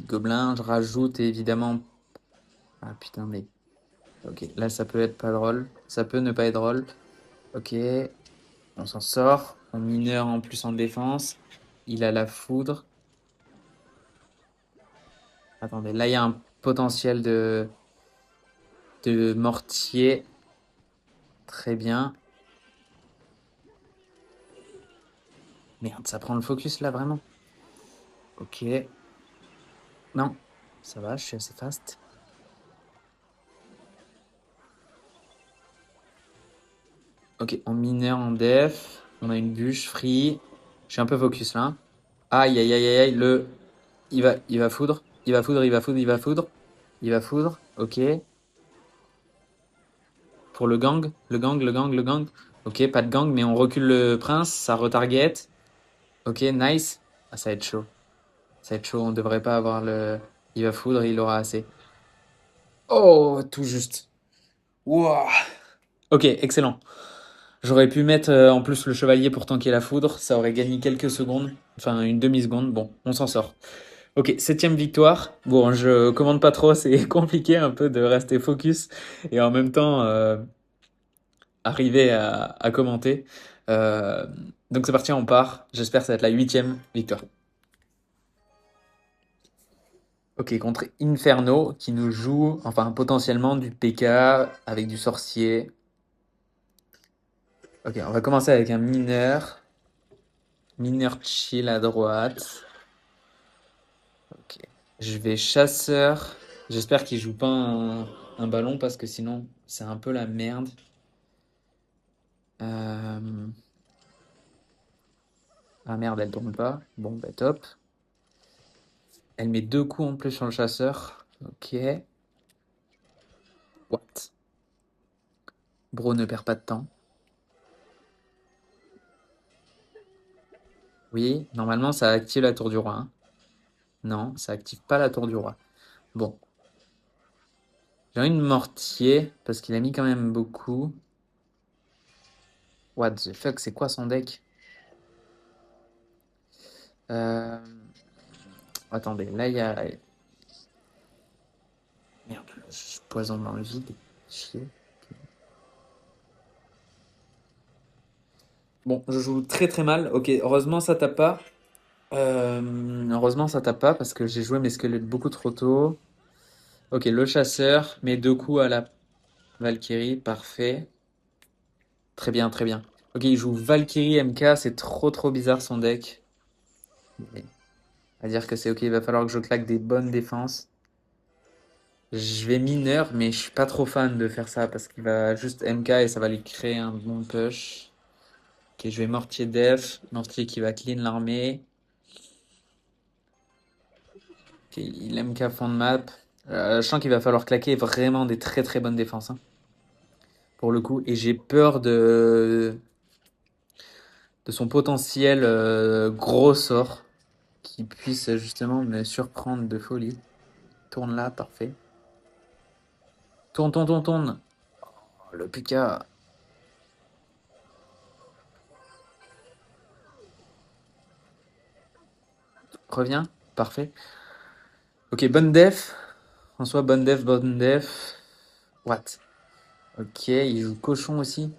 Speaker 1: gobelins. Je rajoute évidemment. Ah putain, mais. Ok, là ça peut être pas drôle. Ça peut ne pas être drôle. Ok, on s'en sort. On mineur en plus en défense. Il a la foudre. Attendez, là il y a un potentiel de mortier. Très bien. Merde, ça prend le focus là vraiment. Ok. Non, ça va, je suis assez fast. Ok, en mineur, en def. On a une bûche, free. Je suis un peu focus là. Aïe, aïe, aïe, aïe, aïe. Il va foudre. Il va foudre, il va foudre, il va foudre. Il va foudre. Ok. pour le gang. Le gang, le gang, le gang. Ok, pas de gang, mais on recule le prince. Ça retarget. Ok, nice. Ah, ça va être chaud. Ça va être chaud. On devrait pas avoir le. Il va foudre, il aura assez. Oh, tout juste. Wouah. Ok, excellent. J'aurais pu mettre en plus le chevalier pour tanker la foudre. Ça aurait gagné quelques secondes. Enfin, une demi-seconde. Bon, on s'en sort. Ok, septième victoire. Bon, je commande pas trop, c'est compliqué un peu de rester focus et en même temps arriver à commenter. Euh, donc c'est parti, on part. J'espère que ça va être la huitième victoire. Ok, contre Inferno qui nous joue, enfin potentiellement du PK avec du sorcier. Ok, on va commencer avec un mineur. Mineur chill à droite. Ok. Je vais chasseur. J'espère qu'il joue pas un ballon parce que sinon c'est un peu la merde. Euh, Ah merde, elle tourne pas. Bon, bah top. Elle met deux coups en plus sur le chasseur. Ok. What? Bro ne perd pas de temps. Oui, normalement ça active la tour du roi, hein. Non, ça active pas la tour du roi. Bon. J'ai une mortier parce qu'il a mis quand même beaucoup. What the fuck, c'est quoi son deck? Euh, Attendez, là il y a. Merde, je poison dans le vide. Chier. Bon, je joue très très mal. Ok, heureusement ça tape pas. Heureusement ça tape pas parce que j'ai joué mes squelettes beaucoup trop tôt. Ok, le chasseur met deux coups à la Valkyrie, parfait. Très bien, très bien. Ok, il joue Valkyrie MK, c'est trop trop bizarre son deck. Mais à dire que c'est ok, il va falloir que je claque des bonnes défenses. Je vais mineur, mais je suis pas trop fan de faire ça parce qu'il va juste MK et ça va lui créer un bon push. Ok, je vais mortier def, mortier qui va clean l'armée. Ok, il MK fond de map. Je sens qu'il va falloir claquer vraiment des très très bonnes défenses, hein, pour le coup. Et j'ai peur de son potentiel gros sort qui puisse justement me surprendre de folie. Tourne là, parfait. Tourne, tourne, tourne, tourne. Oh, le PK. Revient, parfait. Ok, bonne def. François, bonne def, bonne def. What? Ok, il joue cochon aussi.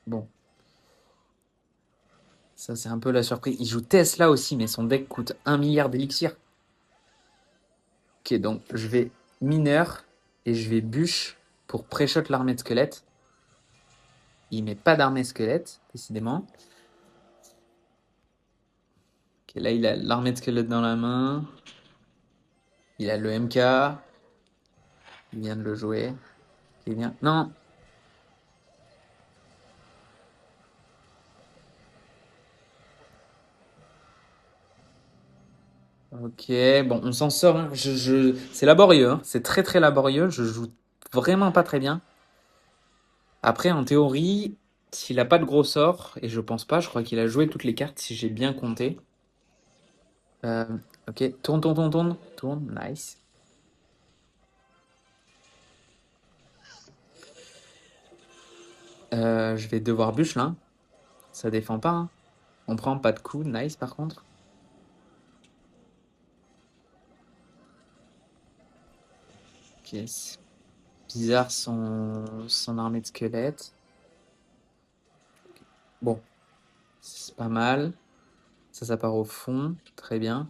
Speaker 1: Bon, ça c'est un peu la surprise. Il joue Tesla aussi, mais son deck coûte 1 milliard d'élixir. Ok, donc je vais mineur et je vais bûche pour pré-shot l'armée de squelettes. Il met pas d'armée squelette, décidément. Ok, là il a l'armée de squelettes dans la main. Il a le MK. Il vient de le jouer. Il vient. Non! Ok, bon, on s'en sort, hein. C'est laborieux, hein. C'est très très laborieux. Je joue vraiment pas très bien. Après, en théorie, s'il a pas de gros sort, et je pense pas, je crois qu'il a joué toutes les cartes si j'ai bien compté. Euh, ok, tourne, tourne, tourne, tourne, tourne, nice. Je vais devoir bûche là. Ça défend pas, hein. On prend pas de coup, nice par contre. Ok, c'est bizarre son armée de squelettes. Bon, c'est pas mal. Ça part au fond, très bien.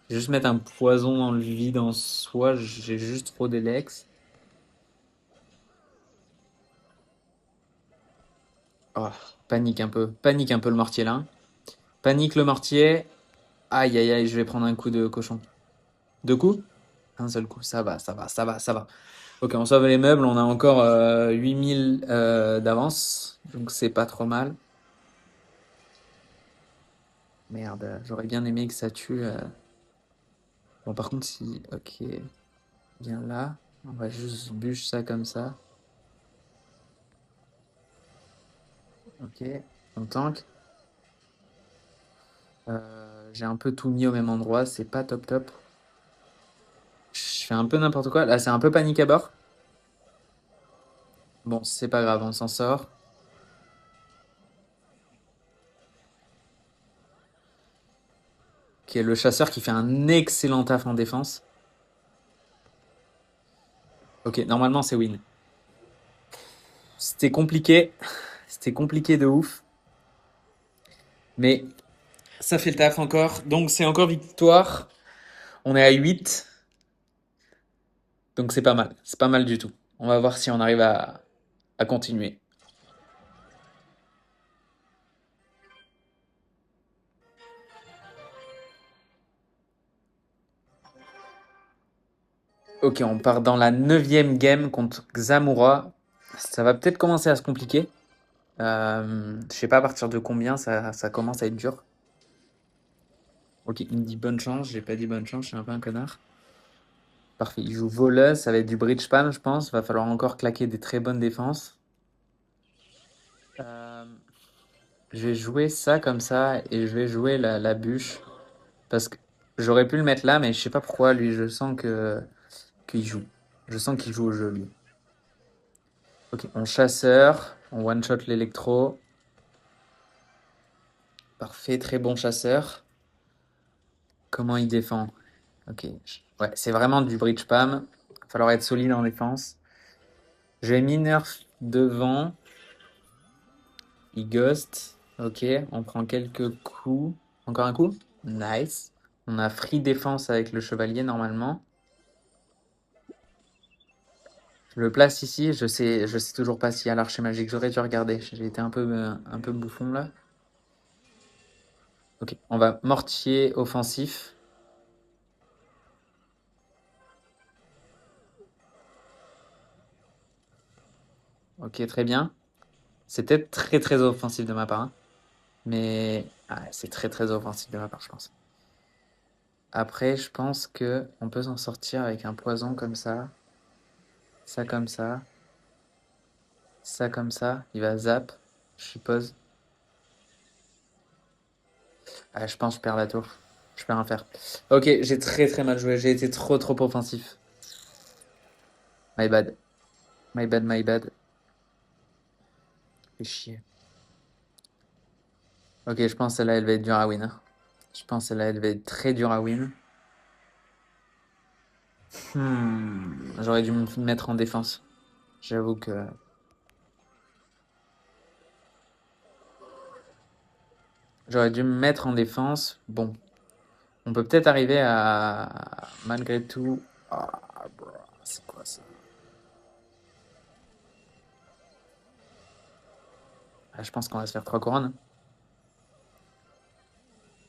Speaker 1: Je vais juste mettre un poison dans le vide en soi, j'ai juste trop d'élex. Oh, panique un peu le mortier là. Panique le mortier. Aïe aïe aïe, je vais prendre un coup de cochon. Deux coups? Un seul coup, ça va, ça va, ça va, ça va. Ok, on sauve les meubles, on a encore 8000 d'avance, donc c'est pas trop mal. Merde, j'aurais bien aimé que ça tue. Bon, par contre, si. Ok, viens là. On va juste bûche ça comme ça. Ok, on tank. J'ai un peu tout mis au même endroit, c'est pas top top. Je fais un peu n'importe quoi. Là, c'est un peu panique à bord. Bon, c'est pas grave, on s'en sort. Ok, le chasseur qui fait un excellent taf en défense. Ok, normalement c'est win. C'était compliqué. C'était compliqué de ouf. Mais ça fait le taf encore. Donc c'est encore victoire. On est à 8. Donc c'est pas mal. C'est pas mal du tout. On va voir si on arrive à continuer. Ok, on part dans la 9e game contre Xamura. Ça va peut-être commencer à se compliquer. Je sais pas à partir de combien ça commence à être dur. Ok, il me dit bonne chance. J'ai pas dit bonne chance, je suis un peu un connard. Parfait, il joue voleuse, ça va être du bridge spam, je pense. Va falloir encore claquer des très bonnes défenses. Euh, je vais jouer ça comme ça et je vais jouer la bûche. Parce que j'aurais pu le mettre là, mais je sais pas pourquoi, lui, je sens qu'il joue. Je sens qu'il joue au jeu, lui. Ok, on chasseur, on one-shot l'électro. Parfait, très bon chasseur. Comment il défend? Ok, ouais, c'est vraiment du bridge spam. Il va falloir être solide en défense. J'ai mis nerf devant. Il ghost. Ok, on prend quelques coups. Encore un coup? Nice. On a free défense avec le chevalier normalement. Je le place ici. Je sais toujours pas s'il y a l'archer magique. J'aurais dû regarder. J'ai été un peu bouffon là. Ok, on va mortier offensif. Ok, très bien. C'était très très offensif de ma part, hein. Mais c'est très très offensif de ma part, je pense. Après, je pense que on peut s'en sortir avec un poison comme ça. Ça comme ça. Ça comme ça. Il va zap, je suppose. Ah, je pense que je perds la tour. Je perds un fer. Ok, j'ai très très mal joué. J'ai été trop trop offensif. My bad. My bad, my bad. Fais chier. Ok, je pense que celle-là, elle va être dure à win, hein. Je pense que celle-là, elle va être très dure à win. J'aurais dû me mettre en défense. J'avoue que... J'aurais dû me mettre en défense. Bon, on peut peut-être arriver à... Malgré tout... Ah, bro, c'est quoi ça? Ah, je pense qu'on va se faire 3 couronnes.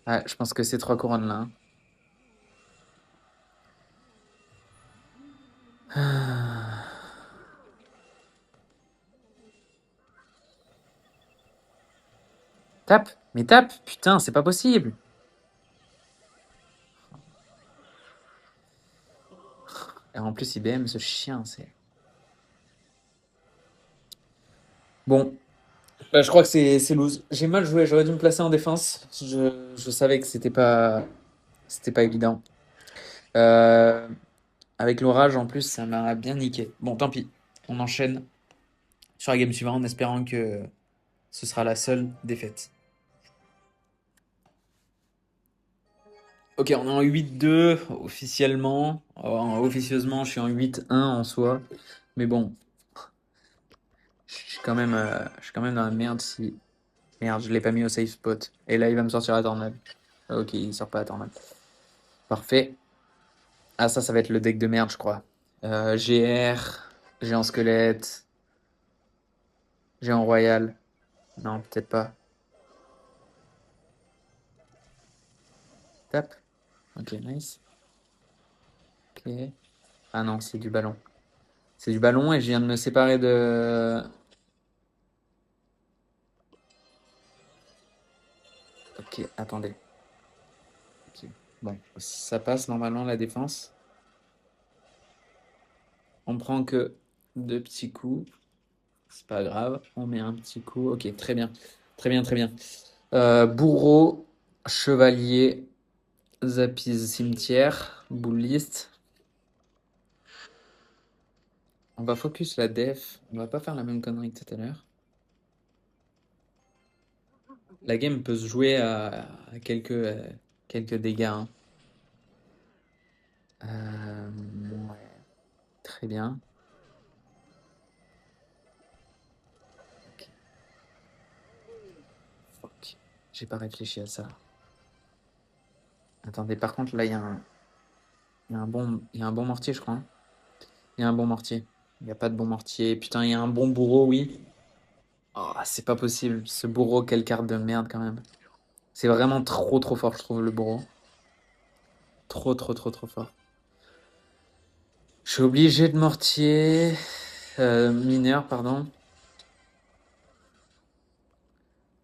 Speaker 1: Ah, je pense que c'est 3 couronnes là, hein. Tape! Mais tape! Putain, c'est pas possible! Et en plus, IBM, ce chien, c'est... Bon, bah, je crois que c'est lose. J'ai mal joué, j'aurais dû me placer en défense. Je savais que c'était pas évident. Euh, Avec l'orage, en plus, ça m'a bien niqué. Bon, tant pis. On enchaîne sur la game suivante en espérant que ce sera la seule défaite. Ok, on est en 8-2 officiellement. Officieusement, je suis en 8-1 en soi. Mais bon, je suis quand même dans la merde si... Merde, je l'ai pas mis au safe spot. Et là, il va me sortir la tornade. Ok, il sort pas la tornade. Parfait. Ah, ça va être le deck de merde, je crois. GR, géant squelette, géant royal. Non, peut-être pas. Tap. Ok, nice. Ok. Ah non, c'est du ballon. C'est du ballon et je viens de me séparer de... Ok, attendez. Ok. Bon, ça passe normalement la défense. On prend que deux petits coups. C'est pas grave, on met un petit coup. Ok, très bien. Très bien, très bien. Bourreau, chevalier, zapise, cimetière, boule liste. On va focus la def. On va pas faire la même connerie que tout à l'heure. La game peut se jouer à quelques dégâts, hein. Ouais, très bien. Ok. Fuck. J'ai pas réfléchi à ça. Attendez, par contre, là, il y a un bon mortier, je crois, hein. Il y a un bon mortier. Il n'y a pas de bon mortier. Putain, il y a un bon bourreau, oui. Oh, c'est pas possible. Ce bourreau, quelle carte de merde, quand même. C'est vraiment trop, trop fort, je trouve, le bourreau. Trop, trop, trop, trop fort. Je suis obligé de mortier. Mineur, pardon.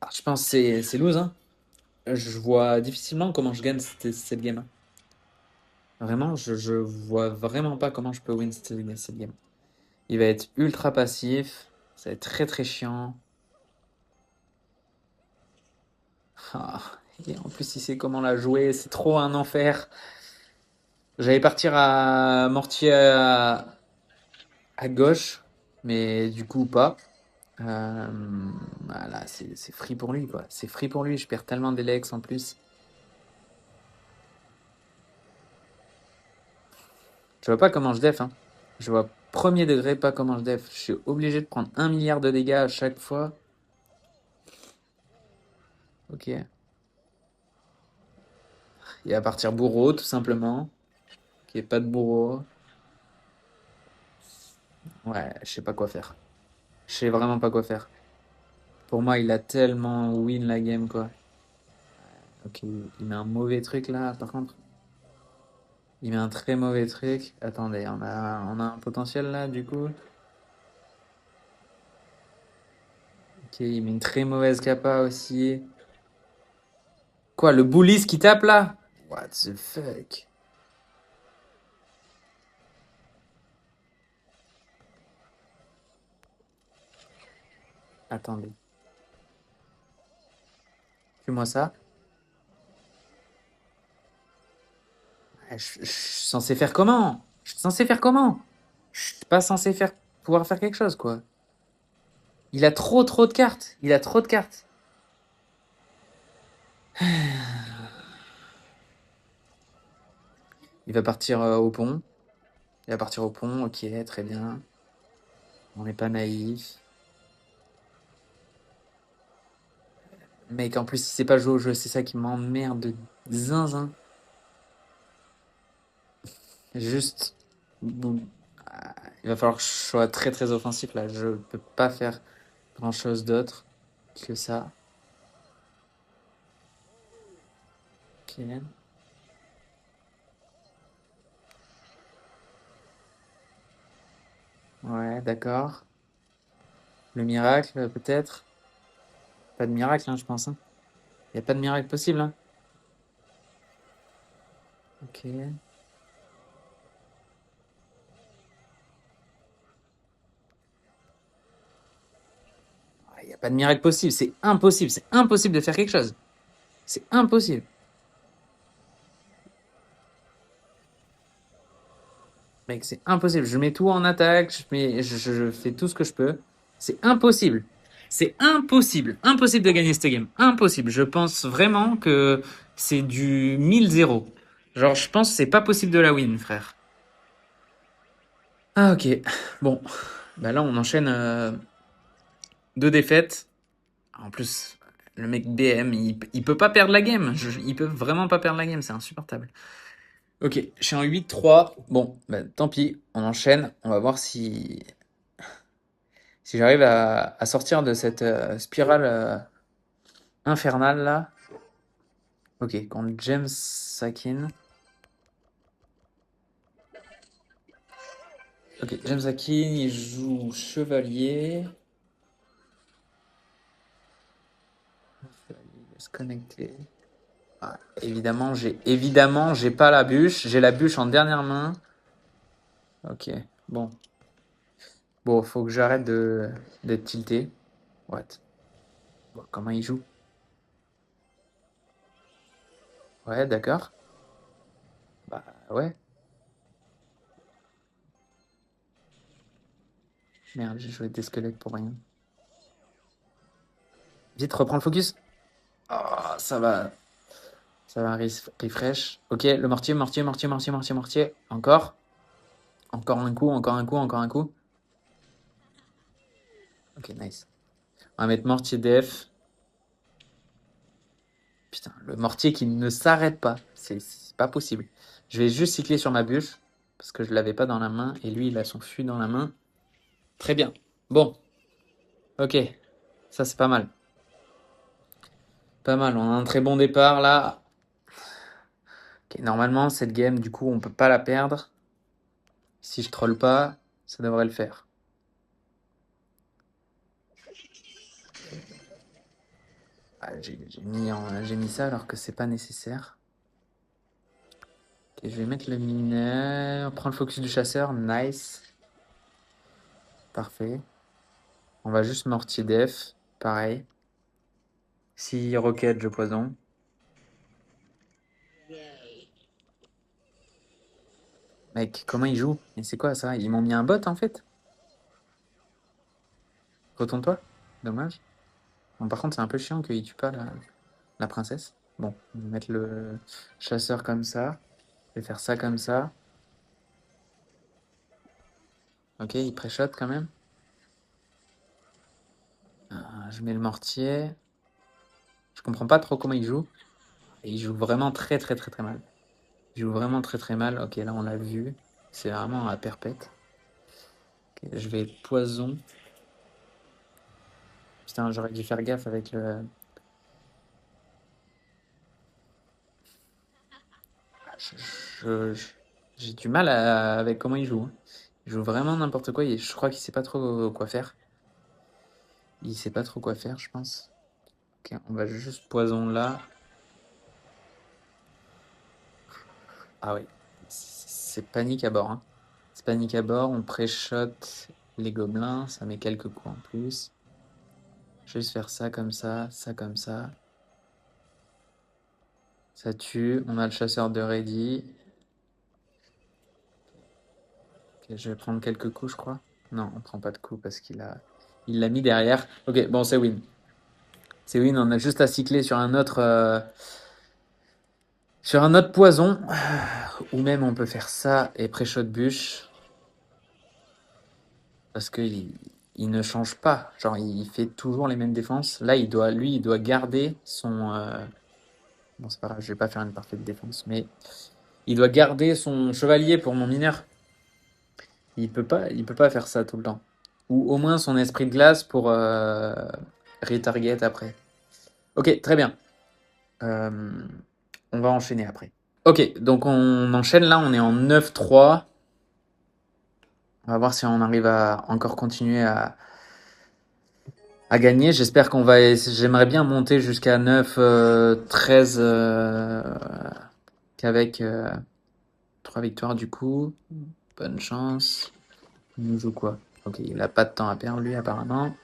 Speaker 1: Ah, je pense que c'est lose, hein. Je vois difficilement comment je gagne cette game, hein. Vraiment, je vois vraiment pas comment je peux win cette game. Il va être ultra passif. Ça va être très très chiant. Ah, et en plus, il sait comment la jouer. C'est trop un enfer. J'allais partir à mortier à gauche, mais du coup pas. Voilà, c'est free pour lui, quoi. C'est free pour lui. Je perds tellement d'Elex en plus. Je vois pas comment je def, hein. Je vois premier degré pas comment je def. Je suis obligé de prendre 1 milliard de dégâts à chaque fois. Ok. Il va partir bourreau, tout simplement. Ok, pas de bourreau. Ouais, je sais pas quoi faire. Je sais vraiment pas quoi faire. Pour moi, il a tellement win la game, quoi. Ok, il met un mauvais truc là, par contre. Il met un très mauvais truc. Attendez, on a un potentiel là, du coup. Ok, il met une très mauvaise capa aussi. Quoi, le bullies qui tape là? What the fuck? Attendez. Fais-moi ça. Je suis censé faire comment? Je suis censé faire comment? Je suis pas censé pouvoir faire quelque chose, quoi. Il a trop trop de cartes. Il a trop de cartes. Il va partir au pont. Il va partir au pont, ok, très bien. On n'est pas naïf. Mec, en plus, il sait pas jouer au jeu, c'est ça qui m'emmerde de zinzin. Juste. Bon, il va falloir que je sois très très offensif là. Je peux pas faire grand chose d'autre que ça. Ok. Ouais, d'accord. Le miracle, peut-être. Pas de miracle, hein, je pense, hein. Y a pas de miracle possible, hein. Ok. Y a pas de miracle possible. C'est impossible. C'est impossible de faire quelque chose. C'est impossible. Mec, c'est impossible. Je mets tout en attaque. Je fais tout ce que je peux. C'est impossible. C'est impossible. Impossible de gagner cette game. Impossible. Je pense vraiment que c'est du 1000-0. Genre, je pense que c'est pas possible de la win, frère. Ah, ok. Bon. Bah là, on enchaîne deux défaites. En plus, le mec BM, il peut pas perdre la game. Il peut vraiment pas perdre la game. C'est insupportable. Ok, je suis en 8-3. Bon, bah, tant pis. On enchaîne. On va voir si j'arrive à sortir de cette spirale infernale là. Ok, contre James Sakin. Ok, James Sakin, il joue chevalier. Chevalier, se connecter. Ah, évidemment, j'ai pas la bûche. J'ai la bûche en dernière main. Ok, bon. Bon, faut que j'arrête d'être tilté. What? Bon, comment il joue? Ouais, d'accord. Bah ouais. Merde, j'ai joué des squelettes pour rien. Vite, reprends le focus. Oh, ça va. Ça va, refresh. Ok, le mortier, mortier, mortier, mortier, mortier, mortier. Encore. Encore un coup, encore un coup, encore un coup. Ok, nice. On va mettre mortier def. Putain, le mortier qui ne s'arrête pas. C'est pas possible. Je vais juste cycler sur ma bûche. Parce que je l'avais pas dans la main. Et lui, il a son fût dans la main. Très bien. Bon. Ok. Ça, c'est pas mal. Pas mal. On a un très bon départ là. Ok, normalement, cette game, du coup, on peut pas la perdre. Si je troll pas, ça devrait le faire. Ah, j'ai mis ça alors que c'est pas nécessaire. Ok, je vais mettre le mineur. Prends le focus du chasseur. Nice. Parfait. On va juste mortier def. Pareil. Si roquette, je poison. Mec, comment ils jouent? Et c'est quoi ça? Ils m'ont mis un bot en fait? Retourne-toi. Dommage. Bon, par contre, c'est un peu chiant qu'il tue pas la princesse. Bon, on va mettre le chasseur comme ça. Je vais faire ça comme ça. Ok, il pré-shot quand même. Je mets le mortier. Je comprends pas trop comment il joue. Et il joue vraiment très très très très mal. Il joue vraiment très très mal. Ok, là on l'a vu. C'est vraiment à perpète. Ok, je vais poison. Putain, j'aurais dû faire gaffe avec le. J'ai du mal avec comment il joue, hein. Il joue vraiment n'importe quoi. Je crois qu'il sait pas trop quoi faire. Il sait pas trop quoi faire, je pense. Ok, on va juste poison là. Ah oui, c'est panique à bord, hein. C'est panique à bord. On pré-shot les gobelins. Ça met quelques coups en plus. Je vais juste faire ça comme ça, ça comme ça. Ça tue. On a le chasseur de ready. Ok, je vais prendre quelques coups, je crois. Non, on prend pas de coups parce il l'a mis derrière. Ok, bon, c'est win. C'est win. On a juste à cycler sur un autre poison. Ou même on peut faire ça et pré-shot bûche. Parce que il ne change pas. Genre, il fait toujours les mêmes défenses. Là, il doit garder son. Bon, c'est pas grave, je vais pas faire une parfaite défense, mais il doit garder son chevalier pour mon mineur. Il peut pas faire ça tout le temps. Ou au moins son esprit de glace pour retarget après. Ok, très bien. Euh, on va enchaîner après. Ok, donc on enchaîne là, on est en 9-3. On va voir si on arrive à encore continuer à gagner. J'espère qu'on va. J'aimerais bien monter jusqu'à 9-13 qu'avec 3 victoires du coup. Bonne chance. Il nous joue quoi? Ok, il a pas de temps à perdre lui apparemment.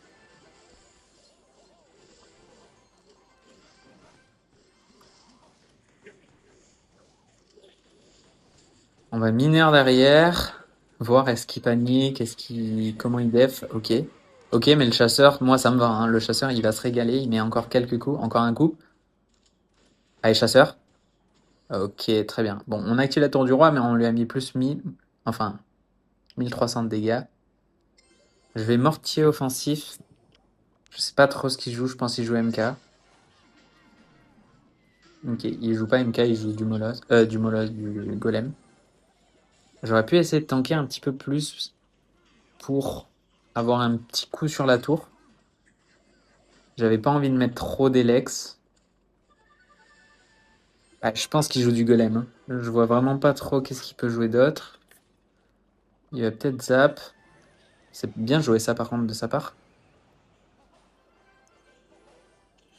Speaker 1: On va mineur derrière. Voir est-ce qu'il panique, comment il def. Ok. Ok, mais le chasseur, moi ça me va, hein. Le chasseur il va se régaler, il met encore quelques coups, encore un coup. Allez, chasseur. Ok, très bien. Bon, on active la tour du roi, mais on lui a mis plus 1000, enfin 1300 de dégâts. Je vais mortier offensif. Je sais pas trop ce qu'il joue, je pense qu'il joue MK. Ok, il joue pas MK, il joue du golem. J'aurais pu essayer de tanker un petit peu plus pour avoir un petit coup sur la tour. J'avais pas envie de mettre trop d'Elex. Ah, je pense qu'il joue du golem, hein. Je vois vraiment pas trop qu'est-ce qu'il peut jouer d'autre. Il va peut-être zap. C'est bien joué ça par contre de sa part.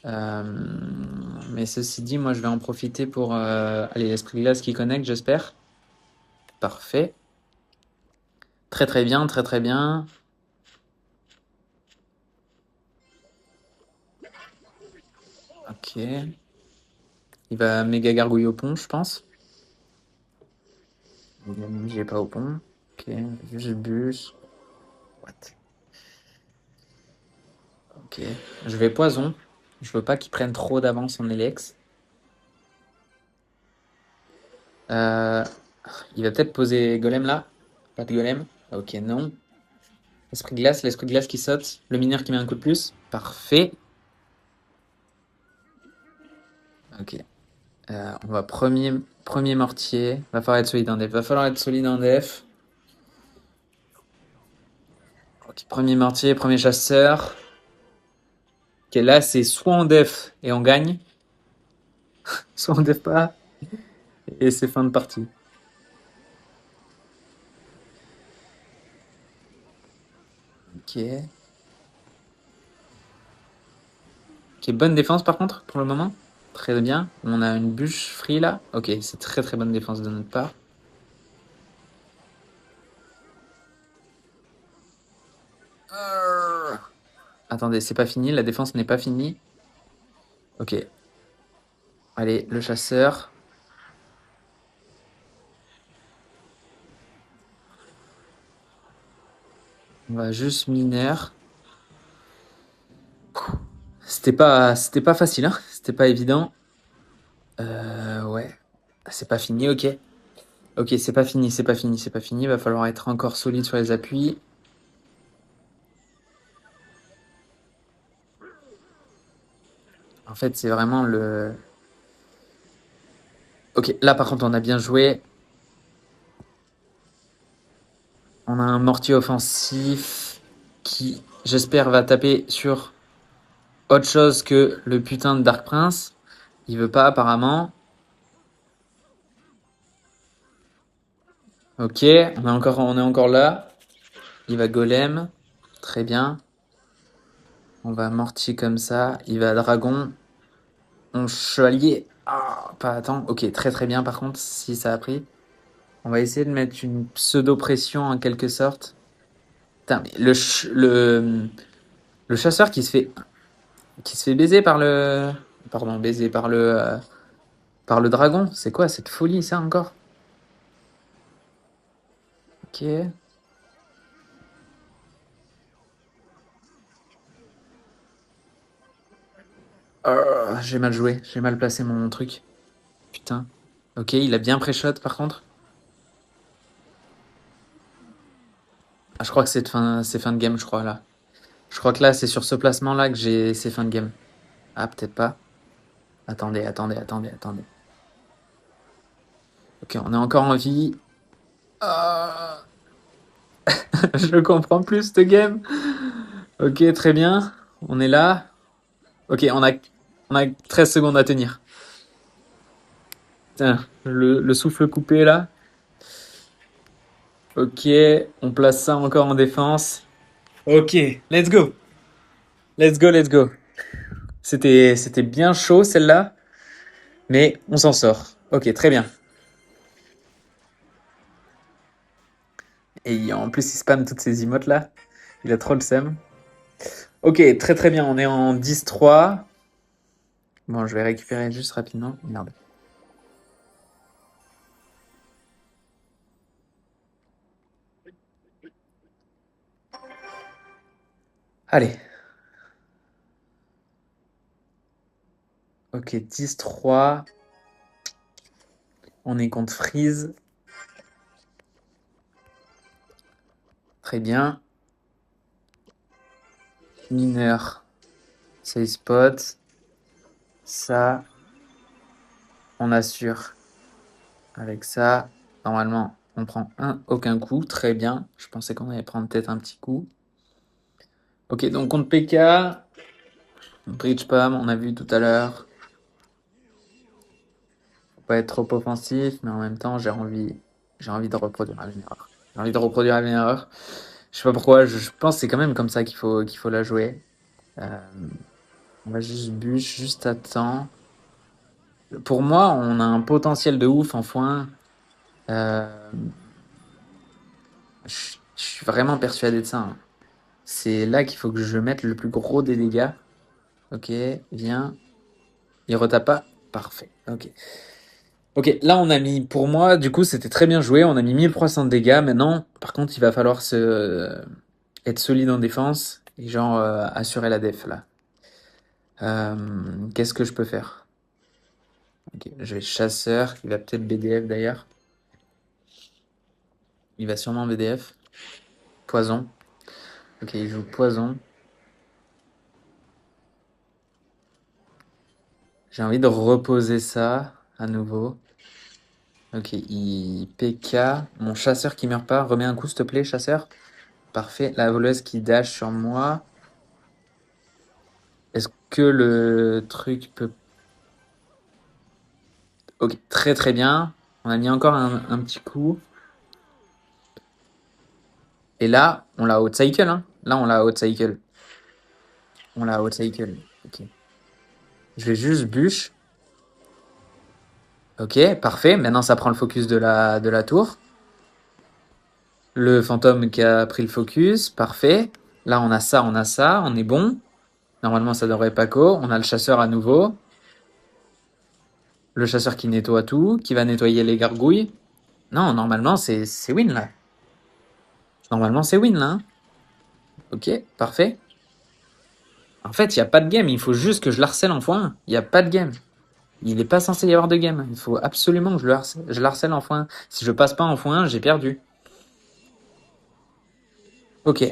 Speaker 1: Euh, mais ceci dit, moi je vais en profiter pour aller l'esprit glace qui connecte, j'espère. Parfait. Très très bien, très très bien. Ok. Il va méga gargouille au pont, je pense. J'ai pas au pont. Ok. Je bûche. What? Ok. Je vais poison. Je veux pas qu'il prenne trop d'avance en Elex. Euh, il va peut-être poser golem là. Pas de golem. Ok, non. L'esprit de glace qui saute. Le mineur qui met un coup de plus. Parfait. Ok. On va premier mortier. Va falloir être solide en def. Va falloir être solide en def. Ok, premier mortier, premier chasseur. Ok, là c'est soit on def et on gagne, soit on def pas et c'est fin de partie. Ok. Ok, bonne défense par contre pour le moment. Très bien. On a une bûche free là. Ok, c'est très très bonne défense de notre part. Attendez, c'est pas fini. La défense n'est pas finie. Ok. Allez, le chasseur. On va juste mineur. C'était pas facile, hein. C'était pas évident. Ouais. C'est pas fini, ok. Ok, c'est pas fini, c'est pas fini, c'est pas fini. Va falloir être encore solide sur les appuis. En fait, c'est vraiment le. Ok, là par contre, on a bien joué. On a un mortier offensif qui, j'espère, va taper sur autre chose que le putain de Dark Prince. Il veut pas, apparemment. Ok, on est encore là. Il va golem. Très bien. On va mortier comme ça. Il va dragon. On chevalier. Ah, pas attends. Ok, très très bien par contre, si ça a pris. On va essayer de mettre une pseudo-pression en quelque sorte. Putain, mais le chasseur qui se fait baiser par le. Pardon, baiser par le dragon. C'est quoi cette folie, ça encore? Ok. J'ai mal joué. J'ai mal placé mon truc. Putain. Ok, il a bien pré-shot par contre. Ah, je crois que c'est fin de game, je crois là. Je crois que là, c'est sur ce placement-là que c'est fin de game. Ah, peut-être pas. Attendez, attendez, attendez, attendez. Ok, on est encore en vie. Ah, je comprends plus cette game. Ok, très bien. On est là. Ok, on a 13 secondes à tenir. Tiens, le souffle coupé là. Ok, on place ça encore en défense. Ok, let's go. Let's go, let's go. C'était bien chaud celle-là, mais on s'en sort. Ok, très bien. Et en plus, il spam toutes ces emotes là. Il a trop le seum. Ok, très très bien. On est en 10-3. Bon, je vais récupérer juste rapidement. Merde. Allez. Ok, 10-3. On est contre Freeze. Très bien. Mineur. Save spot. Ça, on assure. Avec ça, normalement, on prend aucun coup. Très bien. Je pensais qu'on allait prendre peut-être un petit coup. Ok, donc contre PK, Bridge Pam, on a vu tout à l'heure. Faut pas être trop offensif, mais en même temps, j'ai envie de reproduire la même erreur. J'ai envie de reproduire la même erreur. Je sais pas pourquoi, je pense que c'est quand même comme ça qu'il faut la jouer. Euh, on va juste bûche, juste à temps. Pour moi, on a un potentiel de ouf en foin. Euh, je suis vraiment persuadé de ça, hein. C'est là qu'il faut que je mette le plus gros des dégâts. Ok, viens. Il retape pas? Parfait. Ok. Ok, là on a mis, pour moi, du coup c'était très bien joué, on a mis 1300 de dégâts. Maintenant, par contre, il va falloir être solide en défense et genre assurer la def là. Qu'est-ce que je peux faire? Ok, je vais chasseur, il va peut-être BDF d'ailleurs. Il va sûrement BDF. Poison. Ok, il joue poison. J'ai envie de reposer ça à nouveau. Ok, il PK. Mon chasseur qui meurt pas. Remets un coup, s'il te plaît, chasseur. Parfait. La voleuse qui dash sur moi. Est-ce que le truc peut... Ok, très très bien. On a mis encore un petit coup. Et là, on l'a outcycle. Hein. Là, on l'a outcycle. On l'a outcycle. Ok. Je vais juste bûche. Ok, parfait. Maintenant, ça prend le focus de la tour. Le fantôme qui a pris le focus. Parfait. Là, on a ça, on a ça. On est bon. Normalement, ça devrait pas co. On a le chasseur à nouveau. Le chasseur qui nettoie tout, qui va nettoyer les gargouilles. Non, normalement, c'est win là. Normalement, c'est win là. Hein. Ok, parfait. En fait, il n'y a pas de game. Il faut juste que je l'harcèle en x1. Il n'y a pas de game. Il n'est pas censé y avoir de game. Il faut absolument que je l'harcèle en x1. Si je passe pas en x1, j'ai perdu. Ok.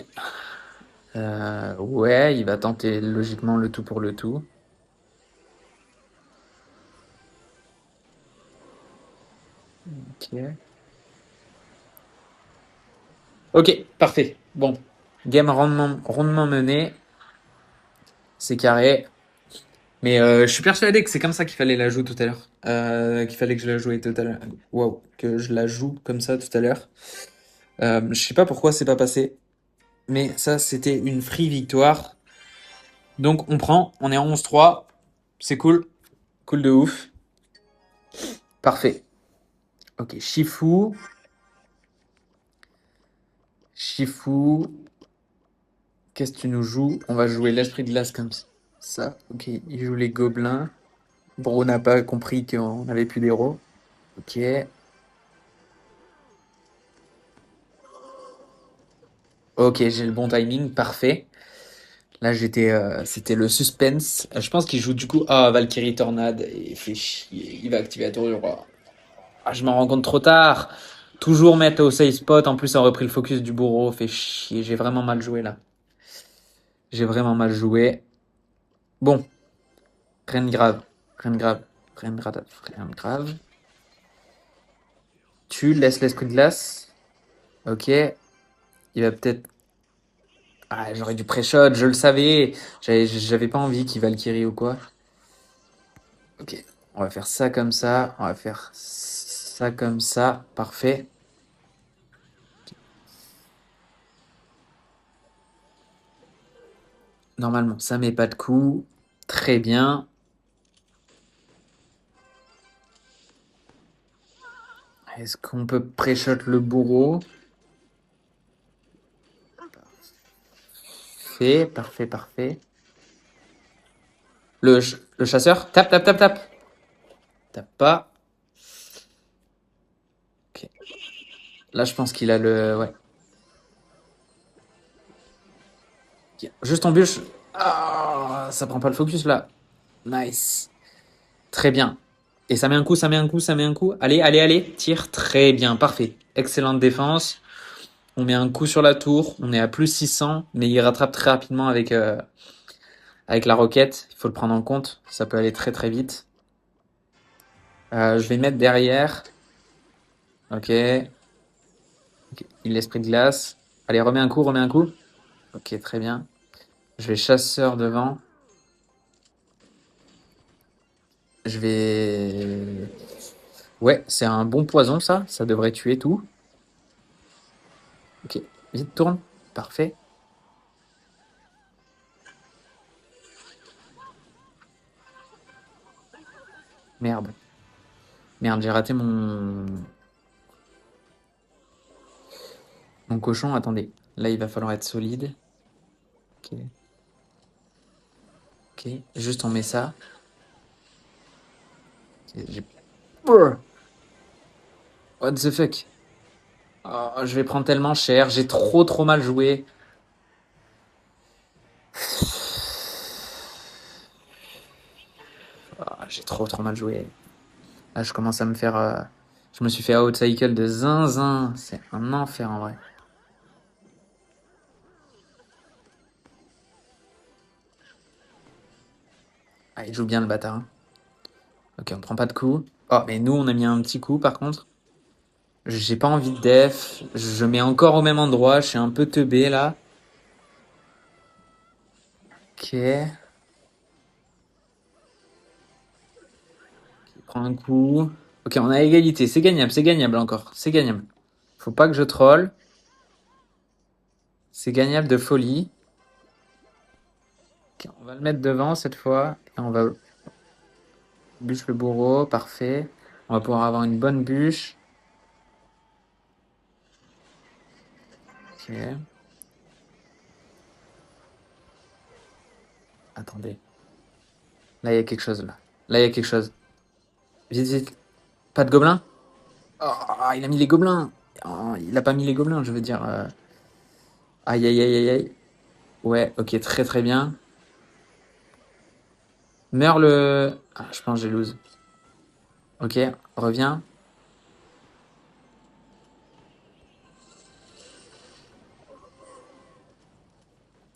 Speaker 1: Ouais, il va tenter logiquement le tout pour le tout. Ok. Ok, parfait. Bon. Game rondement mené. C'est carré. Mais je suis persuadé que c'est comme ça qu'il fallait la jouer tout à l'heure. Qu'il fallait que je la joue tout à l'heure. Waouh, que je la joue comme ça tout à l'heure. Je sais pas pourquoi c'est pas passé. Mais ça, c'était une free victoire. Donc on prend, on est en 11-3. C'est cool. Cool de ouf. Parfait. Ok, Shifu. Shifu. Qu'est-ce que tu nous joues? On va jouer l'esprit de glace comme ça. Ok, il joue les gobelins. Bro n'a pas compris qu'on avait plus d'héros. Ok. Ok, j'ai le bon timing. Parfait. Là, c'était le suspense. Je pense qu'il joue du coup. Ah, Valkyrie Tornade. Il fait chier. Il va activer la tour du roi. Ah, je m'en rends compte trop tard. Toujours mettre au safe spot. En plus, ça a repris le focus du bourreau. Fait chier. J'ai vraiment mal joué là. J'ai vraiment mal joué. Bon, rien de grave. Rien de grave. Rien de grave. Rien de grave. Tu laisses l'esprit de glace. Ok. Il va peut-être. Ah, j'aurais dû pré-shot. Je le savais. J'avais pas envie qu'il Valkyrie ou quoi. Ok. On va faire ça comme ça. On va faire ça comme ça. Parfait. Normalement, ça met pas de coup. Très bien. Est-ce qu'on peut pré-shot le bourreau? Parfait, parfait, parfait. Le chasseur? Tape, tape, tape, tape. Tape pas. Ok. Là, je pense qu'il a le. Ouais. Ok. Juste en bûche. Ah, ça prend pas le focus là. Nice. Très bien. Et ça met un coup, ça met un coup, ça met un coup. Allez, allez, allez. Tire. Très bien. Parfait. Excellente défense. On met un coup sur la tour. On est à plus 600. Mais il rattrape très rapidement avec la roquette. Il faut le prendre en compte. Ça peut aller très très vite. Je vais mettre derrière. Ok. Ok. L'esprit de glace. Allez, remets un coup, remets un coup. Ok, très bien. Je vais chasseur devant. Je vais. Ouais, c'est un bon poison ça. Ça devrait tuer tout. Ok, vite tourne. Parfait. Merde. Merde, j'ai raté mon cochon. Attendez. Là, il va falloir être solide. Ok. Ok. Juste on met ça. J'ai... Brr. What the fuck? Oh, je vais prendre tellement cher. J'ai trop mal joué. Ah, j'ai trop mal joué. Là, je commence à me faire... Je me suis fait outcycle de zinzin. C'est un enfer en vrai. Ah, il joue bien le bâtard, hein. Ok, on prend pas de coup. Oh, mais nous, on a mis un petit coup par contre. J'ai pas envie de def. Je mets encore au même endroit. Je suis un peu teubé là. Ok. Il prend un coup. Ok, on a égalité. C'est gagnable encore. C'est gagnable. Faut pas que je troll. C'est gagnable de folie. Ok, on va le mettre devant cette fois. Et on va bûche le bourreau. Parfait. On va pouvoir avoir une bonne bûche. Ok. Attendez. Là, il y a quelque chose là. Là, il y a quelque chose. Vite, vite. Pas de gobelins? Oh, il a mis les gobelins. Oh, il a pas mis les gobelins, je veux dire. Aïe, aïe, aïe, aïe, aïe. Ouais, ok, très bien. Meurt le... Ah, je pense que j'ai lose. Ok, reviens.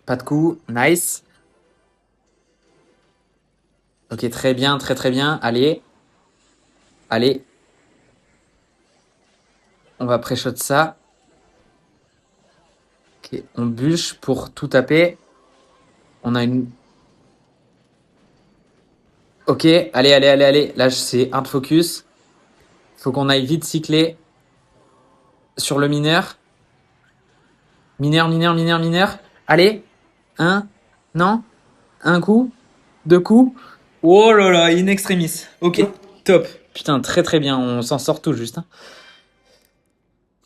Speaker 1: Pas de coup. Nice. Ok, très bien, très bien. Allez. Allez. On va pré-shot ça. Ok, on bûche pour tout taper. On a une... Ok, allez. Là, c'est un de focus. Faut qu'on aille vite cycler sur le mineur. Mineur. Allez. Un. Non. Un coup. Deux coups. Oh là là, in extremis. Ok, top. Putain, très bien. On s'en sort tout juste, hein.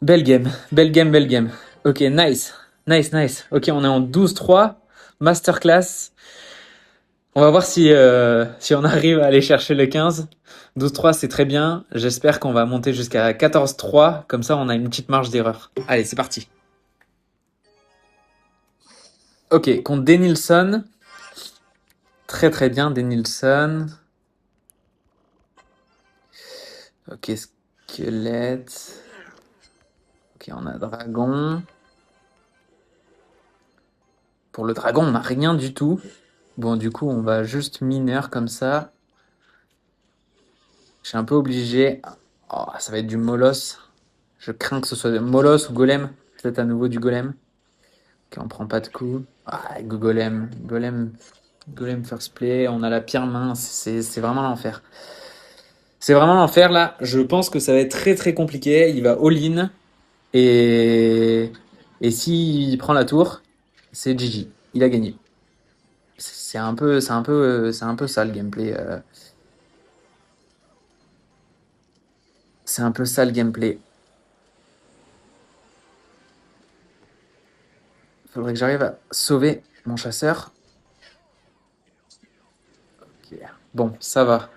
Speaker 1: Belle game. Belle game. Ok, nice. Ok, on est en 12-3. Masterclass. On va voir si on arrive à aller chercher le 15. 12-3, c'est très bien. J'espère qu'on va monter jusqu'à 14-3. Comme ça, on a une petite marge d'erreur. Allez, c'est parti. Ok, contre Denilson. Très bien, Denilson. Ok, squelette. Ok, on a dragon. Pour le dragon, on n'a rien du tout. Bon, du coup, on va juste mineur comme ça. Je suis un peu obligé. Oh, ça va être du Molos. Je crains que ce soit Molos ou Golem. Peut-être à nouveau du Golem. Ok, on prend pas de coup. Ah, Golem first play. On a la pire main. C'est vraiment l'enfer. C'est vraiment l'enfer là. Je pense que ça va être très compliqué. Il va all-in. Et s'il prend la tour, c'est GG. Il a gagné. C'est un peu ça le gameplay. C'est un peu ça le gameplay. Faudrait que j'arrive à sauver mon chasseur. Ok. Bon, ça va.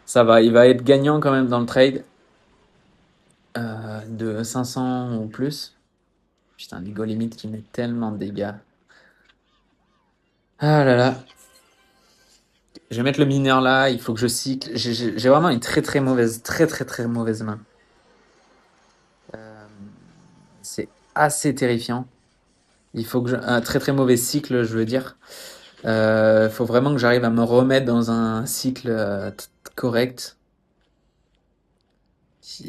Speaker 1: Ça va. Il va être gagnant quand même dans le trade. De 500 ou plus. Putain, Ligo limite qui met tellement de dégâts. Ah là là. Je vais mettre le mineur là. Il faut que je cycle. J'ai vraiment une très mauvaise, très mauvaise main. Euh, c'est assez terrifiant. Il faut que un très mauvais cycle, je veux dire. Faut vraiment que j'arrive à me remettre dans un cycle correct.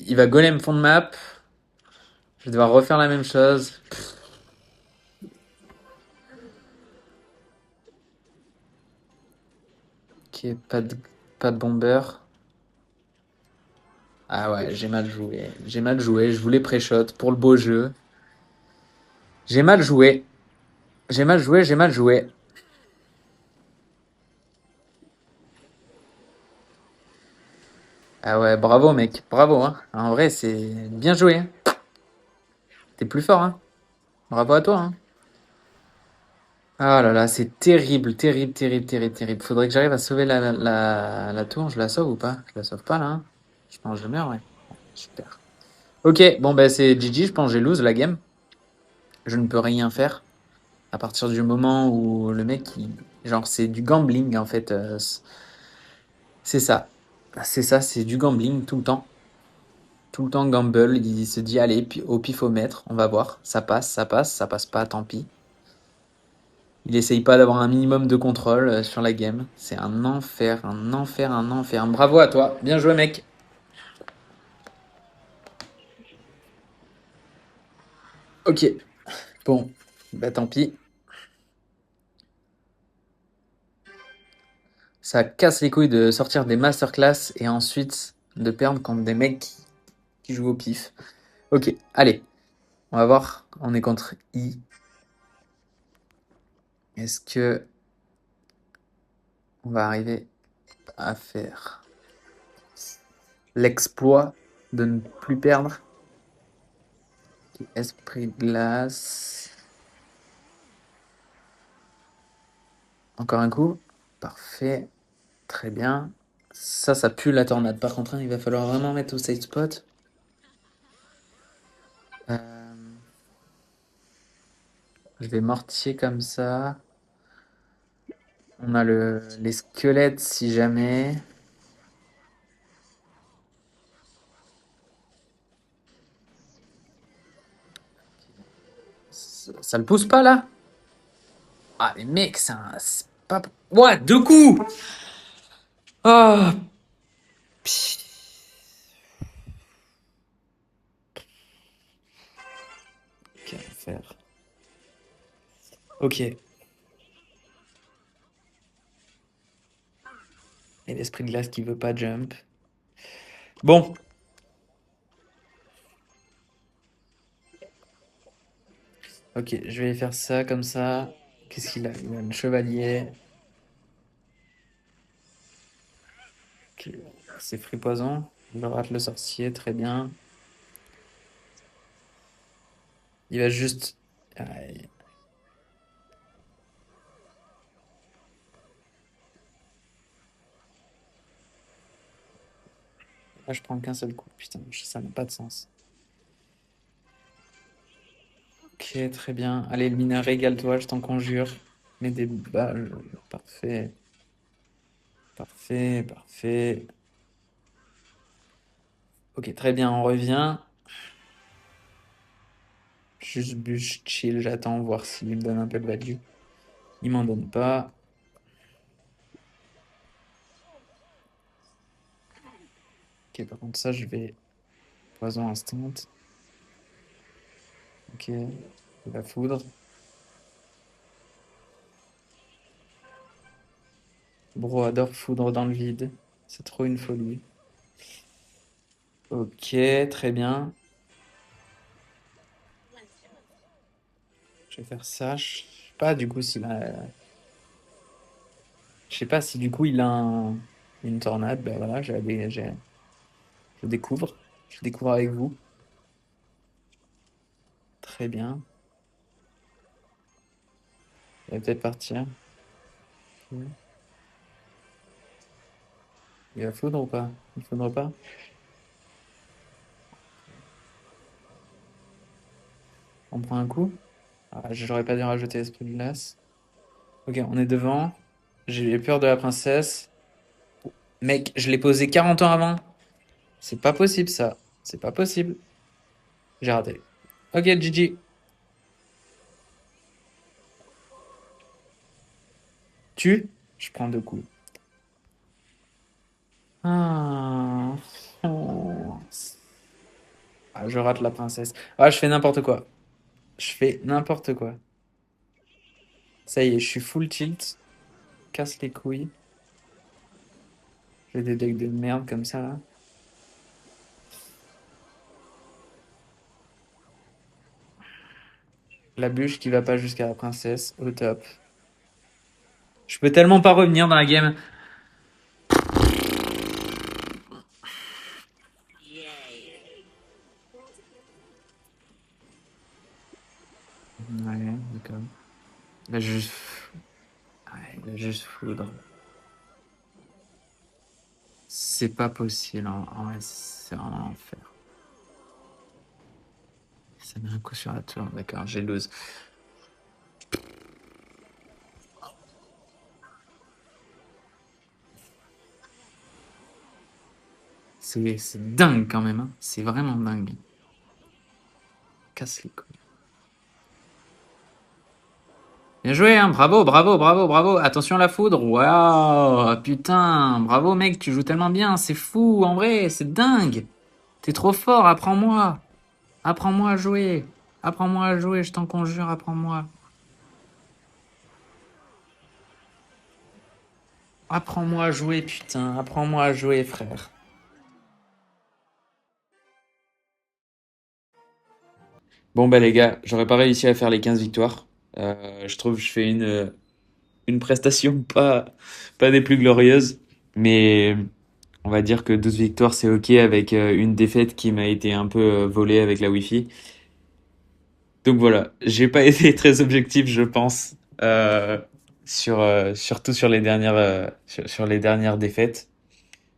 Speaker 1: Il va golem fond de map. Je vais devoir refaire la même chose. Ok, pas de bomber. Ah ouais, j'ai mal joué. J'ai mal joué. Je voulais pré-shot pour le beau jeu. J'ai mal joué. J'ai mal joué. Ah ouais, bravo mec. Bravo, hein. En vrai, c'est bien joué, hein. T'es plus fort, hein. Bravo à toi, hein. Ah là là, c'est terrible, terrible, terrible, terrible, terrible. Faudrait que j'arrive à sauver la tour. Je la sauve ou pas? Je la sauve pas là, hein. Je pense que je meurs, ouais. Super. Ok, bon bah c'est GG, je pense que j'ai lose la game. Je ne peux rien faire à partir du moment où le mec, genre c'est du gambling en fait. C'est ça. C'est ça, c'est du gambling tout le temps. Tout le temps gamble, il se dit allez, au pifomètre, on va voir. Ça passe, ça passe pas, tant pis. Il essaye pas d'avoir un minimum de contrôle sur la game. C'est un enfer, un enfer, un enfer. Bravo à toi. Bien joué, mec. Ok. Bon. Bah tant pis. Ça casse les couilles de sortir des masterclass et ensuite de perdre contre des mecs qui jouent au pif. Ok. Allez. On va voir. On est contre I. Est-ce que on va arriver à faire l'exploit de ne plus perdre? Ok, esprit de glace. Encore un coup. Parfait. Très bien. Ça pue la tornade. Par contre, hein, il va falloir vraiment mettre au safe spot. Euh, je vais mortier comme ça. On a les squelettes si jamais. Ça le pousse pas là? Ah mais mec, c'est pas. What? Deux coups! Ah! Pis. Quel enfer. Ok. Et l'esprit de glace qui veut pas jump. Bon. Ok, je vais faire ça comme ça. Qu'est-ce qu'il a? Il a le chevalier. Ok, c'est free poison. Je rate le sorcier, très bien. Il va juste. Aïe. Là, je prends qu'un seul coup. Putain, ça n'a pas de sens. Ok, très bien. Allez, Mina, régale-toi, je t'en conjure. Mets des balles. Parfait. Parfait, parfait. Ok, très bien, on revient. Juste bûche, chill, j'attends, voir s'il me donne un peu de value. Il m'en donne pas. Ok, par contre, ça, je vais. Poison instant. Ok. La foudre. Bro adore foudre dans le vide. C'est trop une folie. Ok, très bien. Je vais faire ça. Je sais pas du coup s'il a. Je sais pas si du coup il a une tornade. Ben voilà, je découvre. Je découvre avec vous. Très bien. Il va peut-être partir. Ok. Il va foudre ou pas? Il faudra pas? On prend un coup? Ah, j'aurais pas dû rajouter l'esprit de glace. Ok, on est devant. J'ai peur de la princesse. Mec, je l'ai posé 40 ans avant. C'est pas possible ça. C'est pas possible. J'ai raté. Ok, GG. Tu? Je prends deux coups. Ah. Oh. Ah, je rate la princesse. Ah, je fais n'importe quoi. Je fais n'importe quoi. Ça y est, je suis full tilt. Casse les couilles. J'ai des decks de merde comme ça là. La bûche qui va pas jusqu'à la princesse. Au top. Je peux tellement pas revenir dans la game. Ouais, d'accord. Bah, je Juste foudre. C'est pas possible. En vrai, c'est vraiment l'enfer. Ça met un coup sur la tour. D'accord, j'ai lose. C'est dingue quand même, hein. C'est vraiment dingue. Casse les couilles. Bien joué, hein. Bravo, bravo, bravo, bravo. Attention à la foudre. Waouh, putain. Bravo, mec, tu joues tellement bien. C'est fou, en vrai. C'est dingue. T'es trop fort. Apprends-moi. Apprends-moi à jouer. Apprends-moi à jouer, je t'en conjure, apprends-moi. Apprends-moi à jouer, putain. Apprends-moi à jouer, frère. Bon, bah, les gars, j'aurais pas réussi à faire les 15 victoires. Je trouve que je fais une prestation pas des plus glorieuses. Mais on va dire que 12 victoires, c'est OK avec une défaite qui m'a été un peu volée avec la Wi-Fi. Donc voilà, j'ai pas été très objectif, je pense, surtout sur les sur les dernières défaites.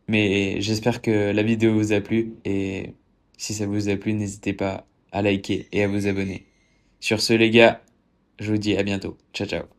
Speaker 1: Mais j'espère que la vidéo vous a plu et si ça vous a plu, n'hésitez pas à liker et à vous abonner. Sur ce, les gars, je vous dis à bientôt. Ciao, ciao.